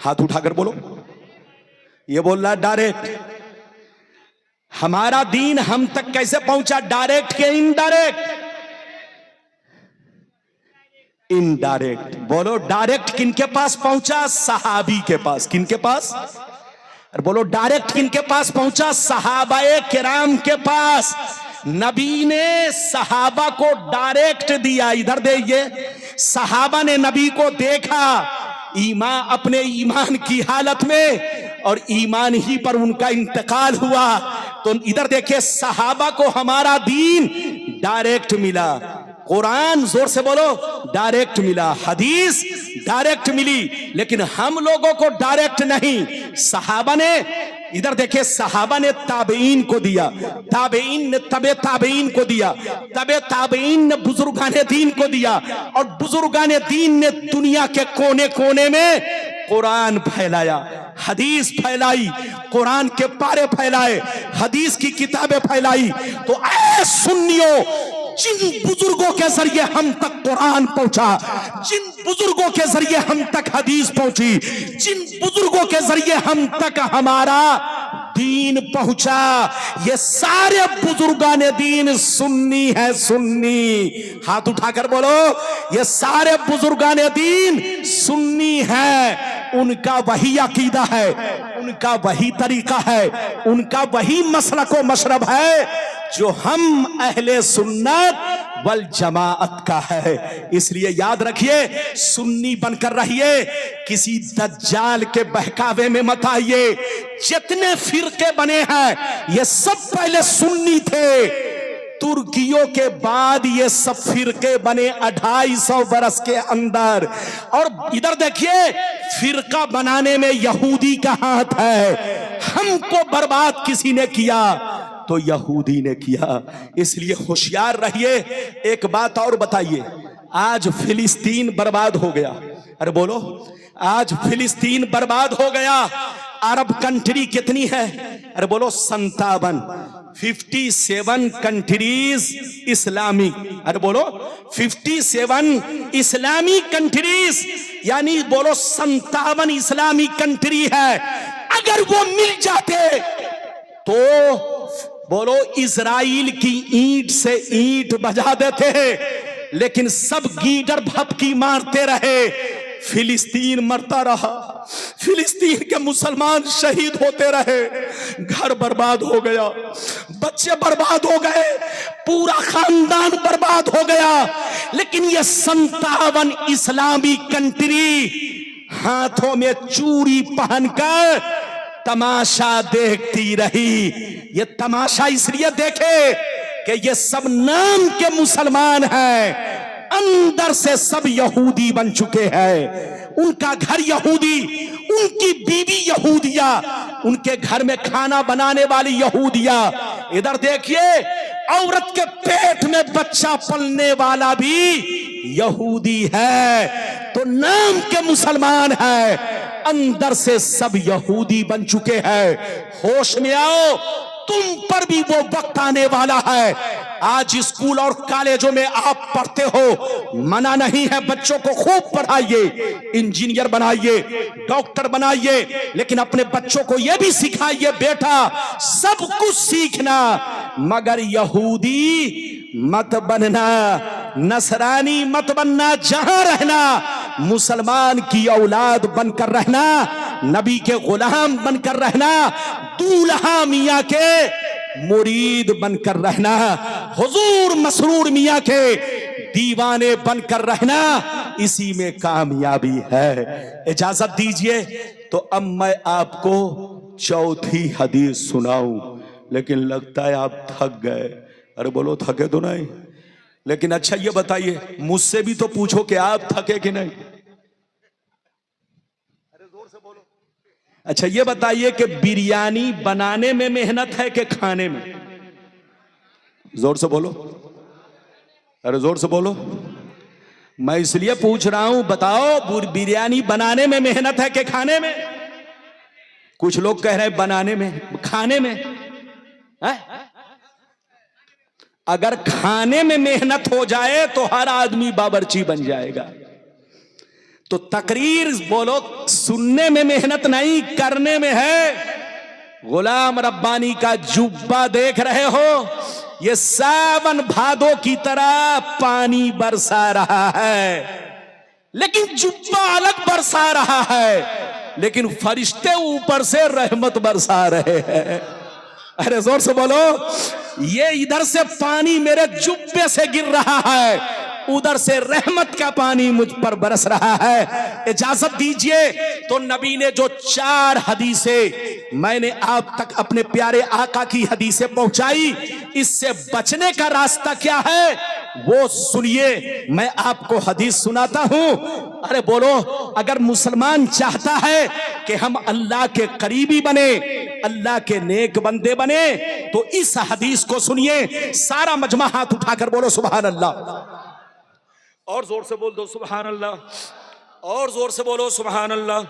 हाथ उठाकर बोलो। ये बोल रहा डायरेक्ट। हमारा दीन हम तक कैसे पहुंचा? डायरेक्ट के इनडायरेक्ट? इनडायरेक्ट। बोलो डायरेक्ट किनके पास पहुंचा? सहाबी के पास। किनके पास? अरे बोलो डायरेक्ट किनके पास पहुंचा? सहाबाए किराम के पास। नबी ने सहाबा को डायरेक्ट दिया। इधर देखिए, सहाबा ने नबी को देखा ईमान, अपने ईमान की हालत में, और ईमान ही पर उनका इंतकाल हुआ। तो इधर देखिए, सहाबा को हमारा दीन डायरेक्ट मिला। कुरान, जोर से बोलो, डायरेक्ट मिला। हदीस डायरेक्ट मिली, लेकिन हम लोगों को डायरेक्ट नहीं। सहाबा ने, इधर देखिए, सहाबा ने ताबईन को दिया, ताबईन ने तबे ताबईन को दिया, तबे ताबईन ने बुजुर्गाने दीन को दिया, और बुजुर्गाने दीन ने दुनिया के कोने कोने में कुरान फैलाया, हदीस फैलाई, कुरान के पारे फैलाए, हदीस की किताबें फैलाई। तो ऐ सुन्नियों, जिन बुजुर्गों के जरिए हम तक कुरान पहुंचा, जिन बुजुर्गों के जरिए हम तक हदीस पहुंची, जिन बुजुर्गों के जरिए हम तक हमारा दीन पहुंचा, ये सारे बुजुर्गाने दीन सुन्नी है। सुन्नी, हाथ उठाकर बोलो, ये सारे बुजुर्गाने दीन सुन्नी है। उनका वही अकीदा है, उनका वही तरीका है, उनका वही मसलक व मशरब है जो हम अहले सुन्नत वल जमाअत का है। इसलिए याद रखिए, सुन्नी बनकर रहिए, किसी दज्जाल के बहकावे में मत आइए। जितने फिरके बने हैं ये सब पहले सुन्नी थे, तुर्कियों के बाद ये सब फिरके बने 250 बरस के अंदर। और इधर देखिए, फिरका बनाने में यहूदी का हाथ है। हमको बर्बाद किसी ने किया तो यहूदी ने किया। इसलिए होशियार रहिए। एक बात और बताइए, आज फिलिस्तीन बर्बाद हो गया। अरे बोलो, आज फिलिस्तीन बर्बाद हो गया। अरब कंट्री कितनी है? अरे बोलो 57, 57 कंट्रीज इस्लामिक। अरे बोलो 57 इस्लामिक कंट्रीज, यानी बोलो 57 इस्लामिक कंट्री है। अगर वो मिल जाते तो बोलो इजराइल की ईंट से ईंट बजा देते हैं, लेकिन सब गीदड़ भपकी मारते रहे, फिलिस्तीन मरता रहा, फिलिस्तीन के मुसलमान शहीद होते रहे, घर बर्बाद हो गया, बच्चे बर्बाद हो गए, पूरा खानदान बर्बाद हो गया। लेकिन ये 57 इस्लामी कंट्री हाथों में चूड़ी पहनकर तमाशा देखती रही। ये तमाशा इसलिए देखे कि ये सब नाम के मुसलमान हैं, अंदर से सब यहूदी बन चुके हैं। उनका घर यहूदी, उनकी बीवी यहूदिया, उनके घर में खाना बनाने वाली यहूदिया। इधर देखिए, औरत के पेट में बच्चा पलने वाला भी यहूदी है। तो नाम के मुसलमान है, अंदर से सब यहूदी बन चुके हैं। होश में आओ, तुम पर भी वो वक्त आने वाला है। आज स्कूल और कॉलेजों में आप पढ़ते हो, मना नहीं है, बच्चों को खूब पढ़ाइए, इंजीनियर बनाइए, डॉक्टर बनाइए, लेकिन अपने बच्चों को यह भी सिखाइए, बेटा सब कुछ सीखना, मगर यहूदी मत बनना, नसरानी मत बनना, जहां रहना मुसलमान की औलाद बनकर रहना, नबी के गुलाम बनकर रहना, दूल्हा मियां के मुरीद बनकर रहना, हुजूर मसरूर मियां के दीवाने बनकर रहना, इसी में कामयाबी है। इजाजत दीजिए तो अब मैं आपको चौथी हदीस सुनाऊं, लेकिन लगता है आप थक गए। अरे बोलो, थके तो नहीं? लेकिन अच्छा ये बताइए, मुझसे भी तो पूछो कि आप थके कि नहीं? अरे जोर से बोलो। अच्छा ये बताइए कि बिरयानी बनाने में मेहनत है कि खाने में? जोर से बोलो, अरे जोर से बोलो। मैं इसलिए पूछ रहा हूं, बताओ बिरयानी बनाने में मेहनत है कि खाने में? कुछ लोग कह रहे हैं बनाने में, खाने में है? अगर खाने में मेहनत हो जाए तो हर आदमी बावर्ची बन जाएगा। तो तकरीर बोलो सुनने में मेहनत नहीं, करने में है। गुलाम रब्बानी का जुब्बा देख रहे हो, ये सावन भादो की तरह पानी बरसा रहा है, लेकिन जुब्बा अलग बरसा रहा है, लेकिन फरिश्ते ऊपर से रहमत बरसा रहे हैं। अरे जोर से बोलो, ये इधर से पानी मेरे जुब्बे से गिर रहा है, उधर से रहमत का पानी मुझ पर बरस रहा है। इजाजत दीजिए, तो नबी ने जो 4 हदीसें मैंने आप तक अपने प्यारे आका की हदीसें पहुंचाई, इससे बचने का रास्ता क्या है वो सुनिए। मैं आपको हदीस सुनाता हूं। अरे बोलो, अगर मुसलमान चाहता है कि हम अल्लाह के करीबी बने, अल्लाह के नेक बंदे बने, तो इस हदीस को सुनिए। सारा मजमा हाथ उठाकर बोलो सुभान अल्लाह। और जोर से बोल दो सुभान अल्लाह, और जोर से बोलो सुभान अल्लाह।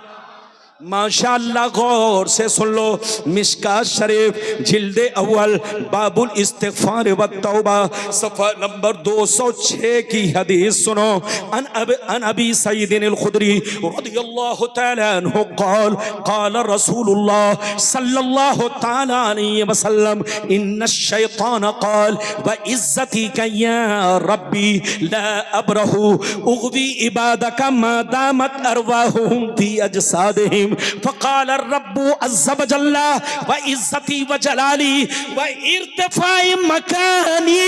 माशाअल्लाह, गौर से सुन लो। मिशकात शरीफ जिल्दे अव्वल बाबुल इस्तिगफार व तौबा सफ़ा नंबर 206 की हदीस सुनो। अन अबी सईद अल खुदरी रज़ियल्लाहु तआला अन्हु क़ाल क़ाल रसूलुल्लाह सल्लल्लाहु तआला अलैहि वसल्लम इन्न शैतान क़ाल व इज़्ज़ती का या रब्बी ला अबरहु उग़वी इबादका मा दामत अरवाहुहुम फी अजसादिहिम फ़क़ाल रब्बु अज़्ज़ व जल्ला व इज़्ज़ती व जलाली व इर्तिफ़ाई मकानी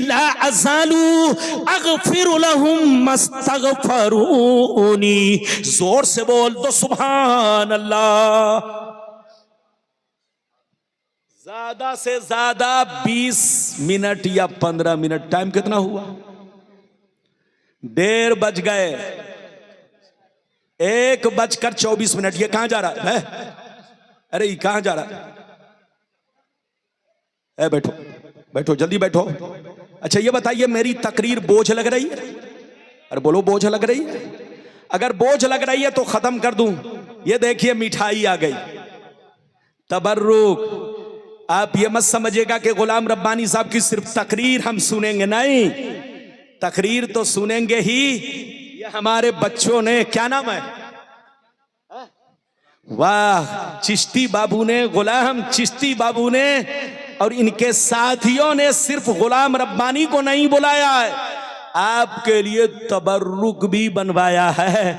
ला अज़ालू अग़फ़िरु लहुम मस्तग़फ़रूनी। जोर से बोल दो सुभान अल्लाह। ज्यादा से ज्यादा 20 मिनट या 15 मिनट। टाइम कितना हुआ? 1:30 बज गए। 1:24 ये कहां जा रहा है? अरे ये कहां जा रहा है? बैठो बैठो, जल्दी बैठो। अच्छा ये बताइए, मेरी तकरीर बोझ लग रही है? अरे बोलो, बोझ लग रही है? अगर बोझ लग रही है तो खत्म कर दूं। ये देखिए मिठाई आ गई, तबर्रुक। आप ये मत समझिएगा कि गुलाम रब्बानी साहब की सिर्फ तकरीर हम सुनेंगे, नहीं, तकरीर तो सुनेंगे ही। ये हमारे बच्चों ने, क्या नाम है, वाह, चिश्ती बाबू ने, गुलाम चिश्ती बाबू ने और इनके साथियों ने सिर्फ गुलाम रब्बानी को नहीं बुलाया है, आपके लिए तबर्रुक भी बनवाया है।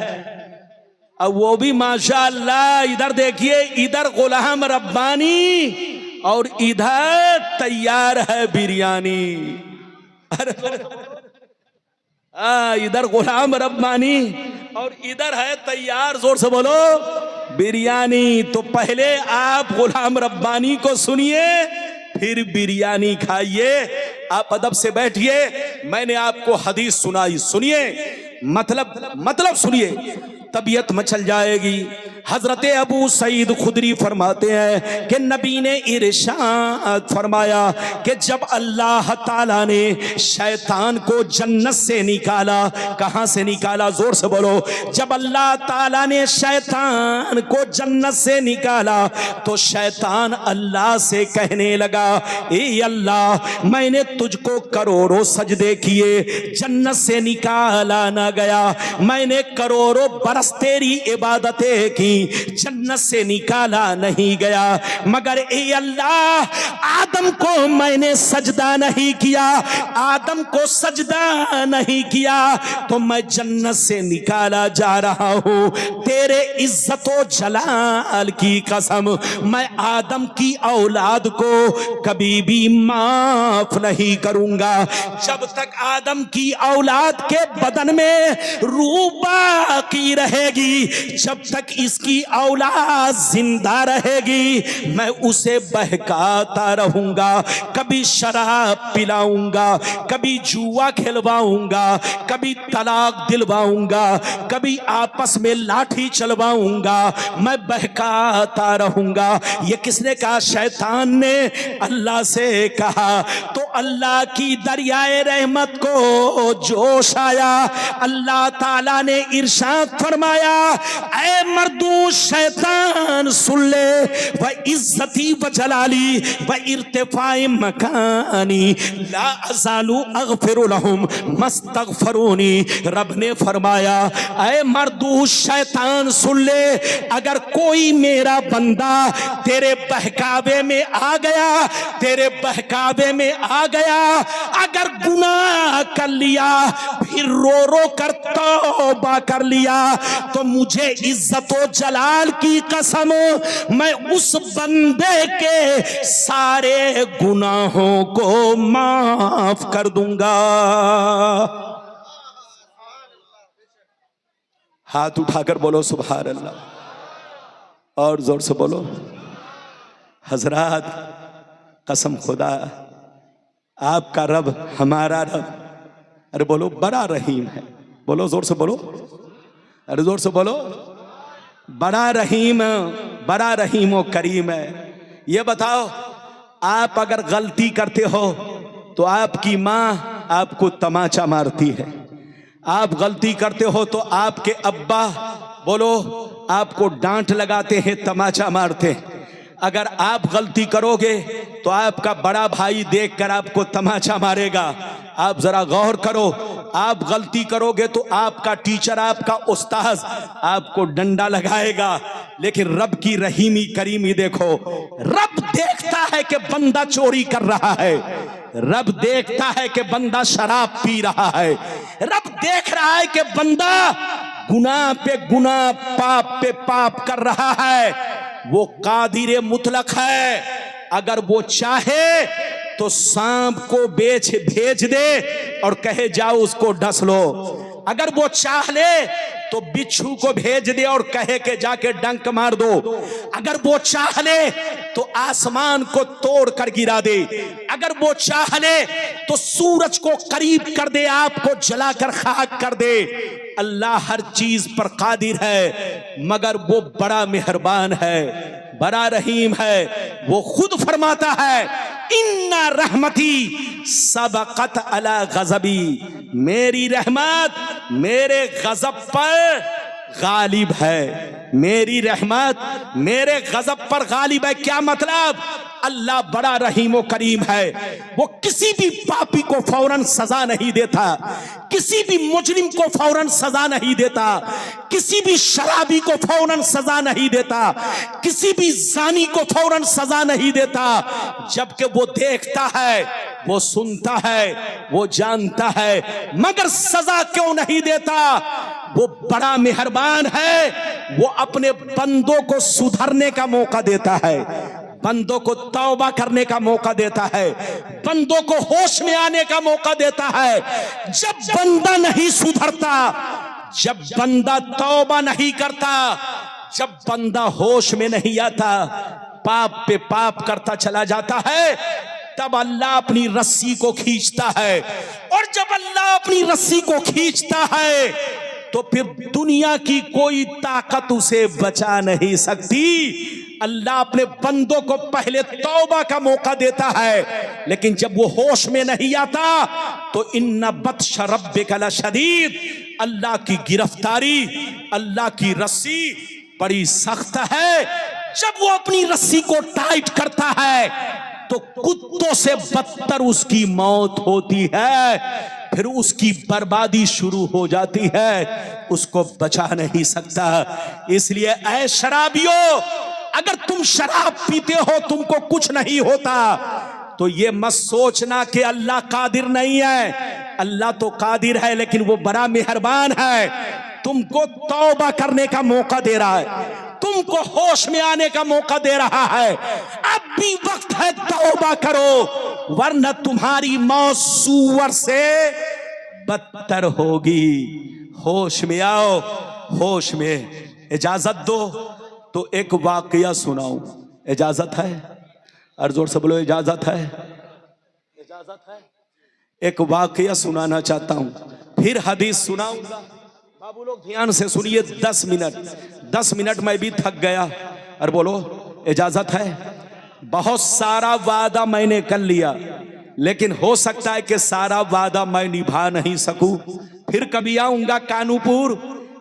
अब वो भी माशाअल्लाह। इधर देखिए, इधर गुलाम रब्बानी और इधर तैयार है बिरयानी। इधर गुलाम रब्बानी और इधर है तैयार, जोर से बोलो, बिरयानी। तो पहले आप गुलाम रब्बानी को सुनिए, फिर बिरयानी खाइए। आप अदब से बैठिए। मैंने आपको हदीस सुनाई, सुनिए, मतलब सुनिए, तबीयत मचल जाएगी। हजरत अबू सईद खुदरी फरमाते हैं कि नबी ने इरशाद फरमाया कि जब अल्लाह ताला ने शैतान को जन्नत से निकाला, कहां से निकाला? जोर से बोलो। जब अल्लाह ताला ने शैतान को जन्नत से निकाला तो शैतान अल्लाह से कहने लगा, ए अल्लाह, मैंने तुझको करोड़ों सजदे किए, जन्नत से निकाला ना गया। मैंने करोड़ों बरस तेरी इबादतें की, जन्नत से निकाला नहीं गया। मगर ए अल्लाह, आदम को मैंने सजदा नहीं किया, आदम को सजदा नहीं किया तो मैं जन्नत से निकाला जा रहा हूं। तेरे इज्जतो जलाल की कसम, मैं आदम की औलाद को कभी भी माफ नहीं करूंगा। जब तक आदम की औलाद के बदन में रूह बाकी रहेगी, जब तक इसकी औलाद जिंदा रहेगी, मैं उसे बहकाता रहूंगा। कभी शराब पिलाऊंगा, कभी जुआ खिलवाऊंगा, कभी तलाक दिलवाऊंगा, कभी आपस में लाठी चलवाऊंगा, मैं बहकाता रहूंगा। ये किसने कहा? शैतान ने अल्लाह से कहा। तो अल्लाह की दरियाए रहमत को जोश आया। अल्लाह ताला ने इरशाद फरमाया, ऐ मर्दू शैतान सुन ले, व इज्जती व जलाली व इर्तिफाए मकानी ला अज़ालु अग़फ़िरु लहुम मस्तग़फ़िरूनी। रब ने फरमाया, ऐ मर्दू शैतान सुन ले, अगर कोई मेरा बंदा तेरे बहकावे में आ गया, तेरे बहकावे में आ गया, अगर गुनाह कर लिया फिर रो रो कर तौबा कर लिया, तो मुझे इज्जत व जलाल की कसम, मैं उस बंदे के सारे गुनाहों को माफ कर दूंगा। हाथ उठाकर बोलो सुभान अल्लाह, और जोर से बोलो। हजरात, कसम खुदा, आपका रब हमारा रब, अरे बोलो, बड़ा रहीम है। बोलो जोर से बोलो, अरे जोर से बोलो, बड़ा रहीम, बड़ा रहीम और करीम है। ये बताओ, आप अगर गलती करते हो तो आपकी माँ आपको तमाचा मारती है, आप गलती करते हो तो आपके अब्बा बोलो आपको डांट लगाते हैं, तमाचा मारते हैं। अगर आप गलती करोगे तो आपका बड़ा भाई देखकर आपको तमाचा मारेगा। आप जरा गौर करो, आप गलती करोगे तो आपका टीचर, आपका उस्ताद आपको डंडा लगाएगा। लेकिन रब की रहीमी करीमी देखो, रब देखता है कि बंदा चोरी कर रहा है, रब देखता है कि बंदा शराब पी रहा है, रब देख रहा है कि बंदा गुनाह पे गुनाह, पाप पे पाप कर रहा है। वो कादिर मुतलक है, अगर वो चाहे तो सांप को भेज दे और कहे जाओ उसको डस लो। अगर वो चाह ले तो बिच्छू को भेज दे और कहे के जाके डंक मार दो। अगर वो चाह ले तो आसमान को तोड़ कर गिरा दे। अगर वो चाह ले तो सूरज को करीब कर दे, आपको जलाकर खाक कर दे। अल्लाह हर चीज पर कादिर है, मगर वो बड़ा मेहरबान है, बड़ा रहीम है। वो खुद फरमाता है, इन्ना रहमती सबकत अला गज़बी, मेरी रहमत मेरे गज़ब पर गालिब है, मेरी रहमत मेरे गज़ब पर गालिब है। क्या मतलब? अल्लाह बड़ा रहीम व करीम है, वो किसी भी पापी को फौरन सजा नहीं देता, किसी भी मुजरिम को फौरन सजा नहीं देता, किसी भी शराबी को फौरन सजा नहीं देता, किसी भी जानी को फौरन सजा नहीं देता। जबकि वो देखता है, वो सुनता है, वो जानता है, मगर सजा क्यों नहीं देता? वो बड़ा मेहरबान है, वो अपने बंदों को सुधरने का मौका देता है, बंदों को तौबा करने का मौका देता है, बंदों को होश में आने का मौका देता है। जब बंदा नहीं सुधरता, जब बंदा तौबा नहीं करता, जब बंदा होश में नहीं आता, पाप पे पाप करता चला जाता है, तब अल्लाह अपनी रस्सी को खींचता है। और जब अल्लाह अपनी रस्सी को खींचता है तो फिर दुनिया की कोई ताकत उसे बचा नहीं सकती। अल्लाह अपने बंदों को पहले तौबा का मौका देता है, लेकिन जब वो होश में नहीं आता तो इन्ना बत्श रब्बिका लशदीद, अल्लाह की गिरफ्तारी, अल्लाह की रस्सी बड़ी सख्त है। जब वो अपनी रस्सी को टाइट करता है तो कुत्तों से बदतर उसकी मौत होती है, फिर उसकी बर्बादी शुरू हो जाती है, उसको बचा नहीं सकता। इसलिए ऐ शराबियों, अगर तुम शराब पीते हो तुमको कुछ नहीं होता, तो ये मत सोचना कि अल्लाह कादिर नहीं है। अल्लाह तो कादिर है, लेकिन वो बड़ा मेहरबान है, तुमको तौबा करने का मौका दे रहा है, तुमको होश में आने का मौका दे रहा है। अब भी वक्त है, तौबा करो, वरना तुम्हारी मौत सूअर से बदतर होगी। होश में आओ, होश में। इजाजत दो तो एक वाकया सुनाऊं, इजाजत है? और जोर से बोलो, इजाजत है? इजाजत है? एक वाकया सुनाना चाहता हूं, फिर हदीस सुनाऊंगा। बाबू लोग ध्यान से सुनिए, 10 मिनट, 10 मिनट में भी थक गया। और बोलो, इजाजत है? बहुत सारा वादा मैंने कर लिया, लेकिन हो सकता है कि सारा वादा मैं निभा नहीं सकूं, फिर कभी आऊंगा कानूपुर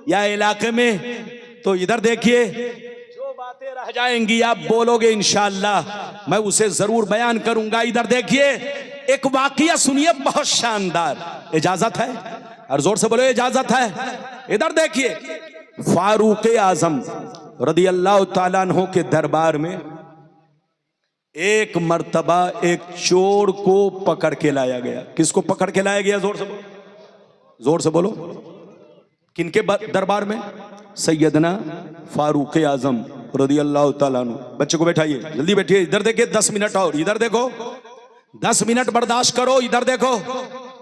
या इलाके में, तो इधर देखिए जो बातें रह जाएंगी आप बोलोगे इंशाअल्लाह मैं उसे जरूर बयान करूंगा। इधर देखिए एक वाकया सुनिए बहुत शानदार, इजाजत है? और जोर से बोलो इजाजत है। इधर देखिए फारूक आजम रदी अल्लाह ताला अन्हु के दरबार में एक मर्तबा एक चोर को पकड़ के लाया गया। किसको पकड़ के लाया गया? जोर से बोलो, जोर से बोलो। किनके दरबार में? सैयदना फारूक आजम रदी अल्लाह ताला अन्हु। बच्चे को बैठाइए, जल्दी बैठिए। इधर देखिए 10 मिनट और, इधर देखो 10 मिनट बर्दाश्त करो। इधर देखो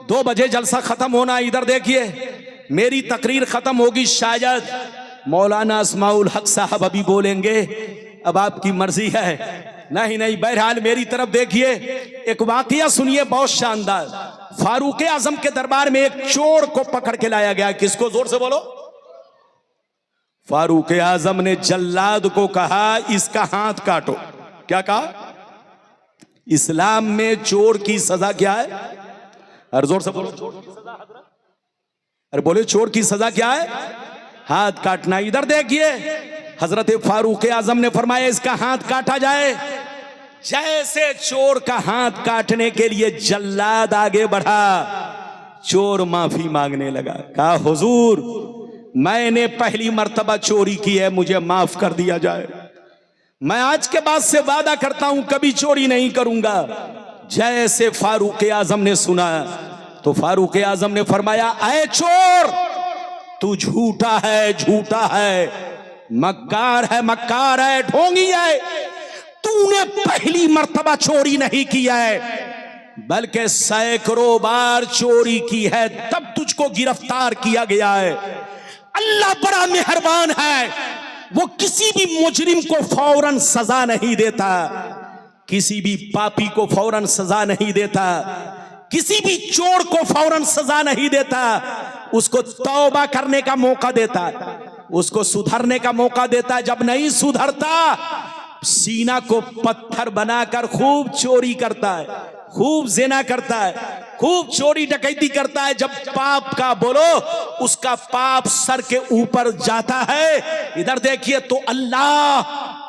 2 बजे जलसा खत्म होना। इधर देखिए मेरी तकरीर खत्म होगी, शायद मौलाना अस्माउल हक साहब अभी बोलेंगे, अब आपकी मर्जी है। नहीं नहीं, बहरहाल मेरी तरफ देखिए, एक वाकया सुनिए बहुत शानदार। फारूक आजम के दरबार में एक चोर को पकड़ के लाया गया। किसको? जोर से बोलो। फारूक आजम ने जल्लाद को कहा इसका हाथ काटो। क्या कहा? इस्लाम में चोर की सजा क्या है? अरे जोर से बोलो। चोर की सजा, अरे बोले चोर की सजा क्या है? हाथ काटना। इधर देखिए हजरत फारूक आजम ने फरमाया इसका हाथ काटा जाए। जैसे चोर का हाथ काटने के लिए जल्लाद आगे बढ़ा, चोर माफी मांगने लगा। कहा हुजूर मैंने पहली मर्तबा चोरी की है, मुझे माफ कर दिया जाए। मैं आज के बाद से वादा करता हूं कभी चोरी नहीं करूंगा। जैसे फारूक आजम ने सुना तो फारूक आजम ने फरमाया ऐ चोर तू झूठा है, झूठा है, मक्कार है, ढोंगी है। तूने पहली मर्तबा चोरी नहीं किया है बल्कि सैकड़ों बार चोरी की है, तब तुझको गिरफ्तार किया गया है। अल्लाह बड़ा मेहरबान है, वो किसी भी मुजरिम को फौरन सजा नहीं देता, किसी भी पापी को फौरन सजा नहीं देता, किसी भी चोर को फौरन सजा नहीं देता। उसको तौबा करने का मौका देता, उसको सुधरने का मौका देता। जब नहीं सुधरता सीना को पत्थर बनाकर खूब चोरी करता है, खूब जिना करता है, खूब चोरी डकैती करता है। जब पाप का बोलो उसका पाप सर के ऊपर जाता है। इधर देखिए तो अल्लाह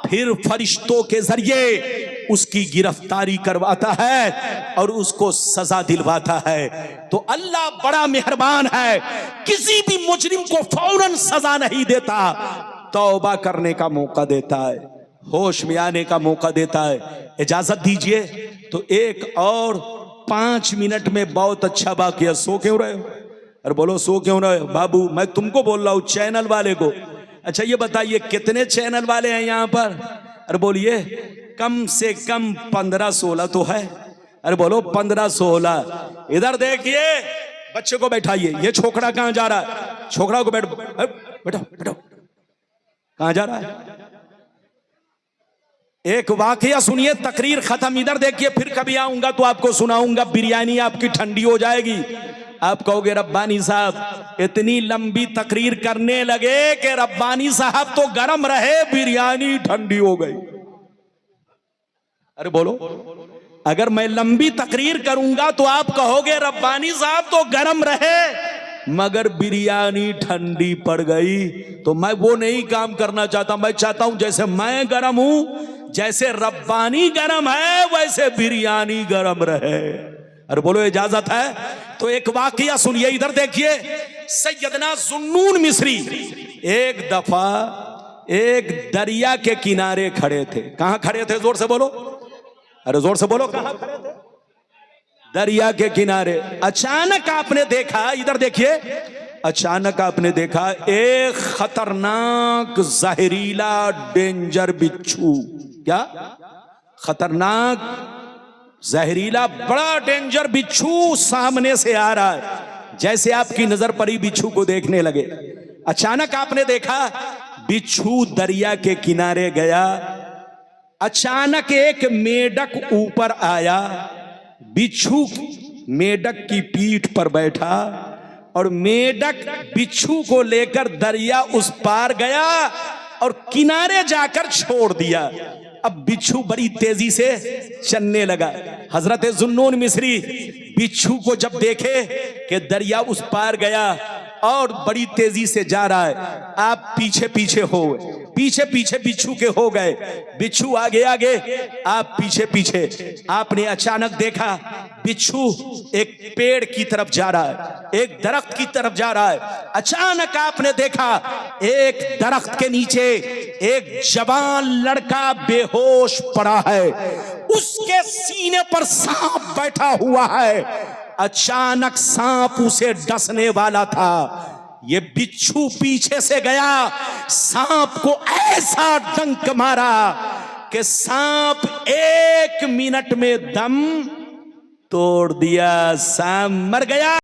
फिर फरिश्तों के जरिए उसकी गिरफ्तारी करवाता है और उसको सजा दिलवाता है। तो अल्लाह बड़ा मेहरबान है, किसी भी मुजरिम को फौरन सजा नहीं देता, तौबा करने का मौका देता है, होश में आने का मौका देता है। इजाजत दीजिए तो एक और 5 मिनट में बहुत अच्छा वाकया। सो क्यों रहे हो? अरे बोलो सो क्यों रहे हो? बाबू मैं तुमको बोल रहा हूं, चैनल वाले को। अच्छा ये बताइए कितने चैनल वाले हैं यहां पर? अरे बोलिए कम से कम 15-16 तो है। अरे बोलो 15-16। इधर देखिए बच्चे को बैठाइए। ये छोकरा कहां जा रहा है? छोकरा को बैठो बैठो बैठो। कहां जा रहा है? एक वाकया सुनिए, तकरीर खत्म। इधर देखिए फिर कभी आऊंगा तो आपको सुनाऊंगा, बिरयानी आपकी ठंडी हो जाएगी। आप कहोगे रब्बानी साहब इतनी लंबी तकरीर करने लगे कि रब्बानी साहब तो गरम रहे, बिरयानी ठंडी हो गई। अरे बोलो अगर मैं लंबी तकरीर करूंगा तो आप कहोगे रब्बानी साहब तो गरम रहे मगर बिरयानी ठंडी पड़ गई। तो मैं वो नहीं काम करना चाहता। मैं चाहता हूं जैसे मैं गरम हूं, जैसे रब्बानी गरम है, वैसे बिरयानी गरम रहे। अरे बोलो इजाजत है? तो एक वाकया सुनिए। इधर देखिए सैयदना जुन्नून मिस्री एक दफा एक दरिया के किनारे खड़े थे। कहां खड़े थे? जोर से बोलो। अरे जोर से बोलो कहां खड़े थे? दरिया के किनारे। अचानक आपने देखा, इधर देखिए, अचानक आपने देखा एक खतरनाक जहरीला डेंजर बिच्छू। क्या? खतरनाक जहरीला बड़ा डेंजर बिच्छू सामने से आ रहा है। जैसे आपकी नजर पड़ी बिच्छू को देखने लगे, अचानक आपने देखा बिच्छू दरिया के किनारे गया। अचानक एक मेढक ऊपर आया, बिच्छू मेढक की पीठ पर बैठा और मेढक बिच्छू को लेकर दरिया उस पार गया। और किनारे जाकर छोड़ दिया। अब बिच्छू बड़ी तेजी से चलने लगा। हजरत जुन्नून मिस्री बिच्छू को जब देखे कि दरिया उस पार गया और बड़ी तेजी से जा रहा है, आप पीछे पीछे हो, पीछे पीछे बिच्छू के हो गए। बिच्छू आगे आगे, आप पीछे पीछे। आपने अचानक देखा बिच्छू एक पेड़ की तरफ जा रहा है, एक दरख्त की तरफ जा रहा है। अचानक आपने देखा एक दरख्त के नीचे एक जवान लड़का बेहोश पड़ा है, उसके सीने पर सांप बैठा हुआ है। अचानक सांप उसे डसने वाला था। ये बिच्छू पीछे से गया, सांप को ऐसा डंक मारा कि सांप 1 मिनट में दम तोड़ दिया, सांप मर गया।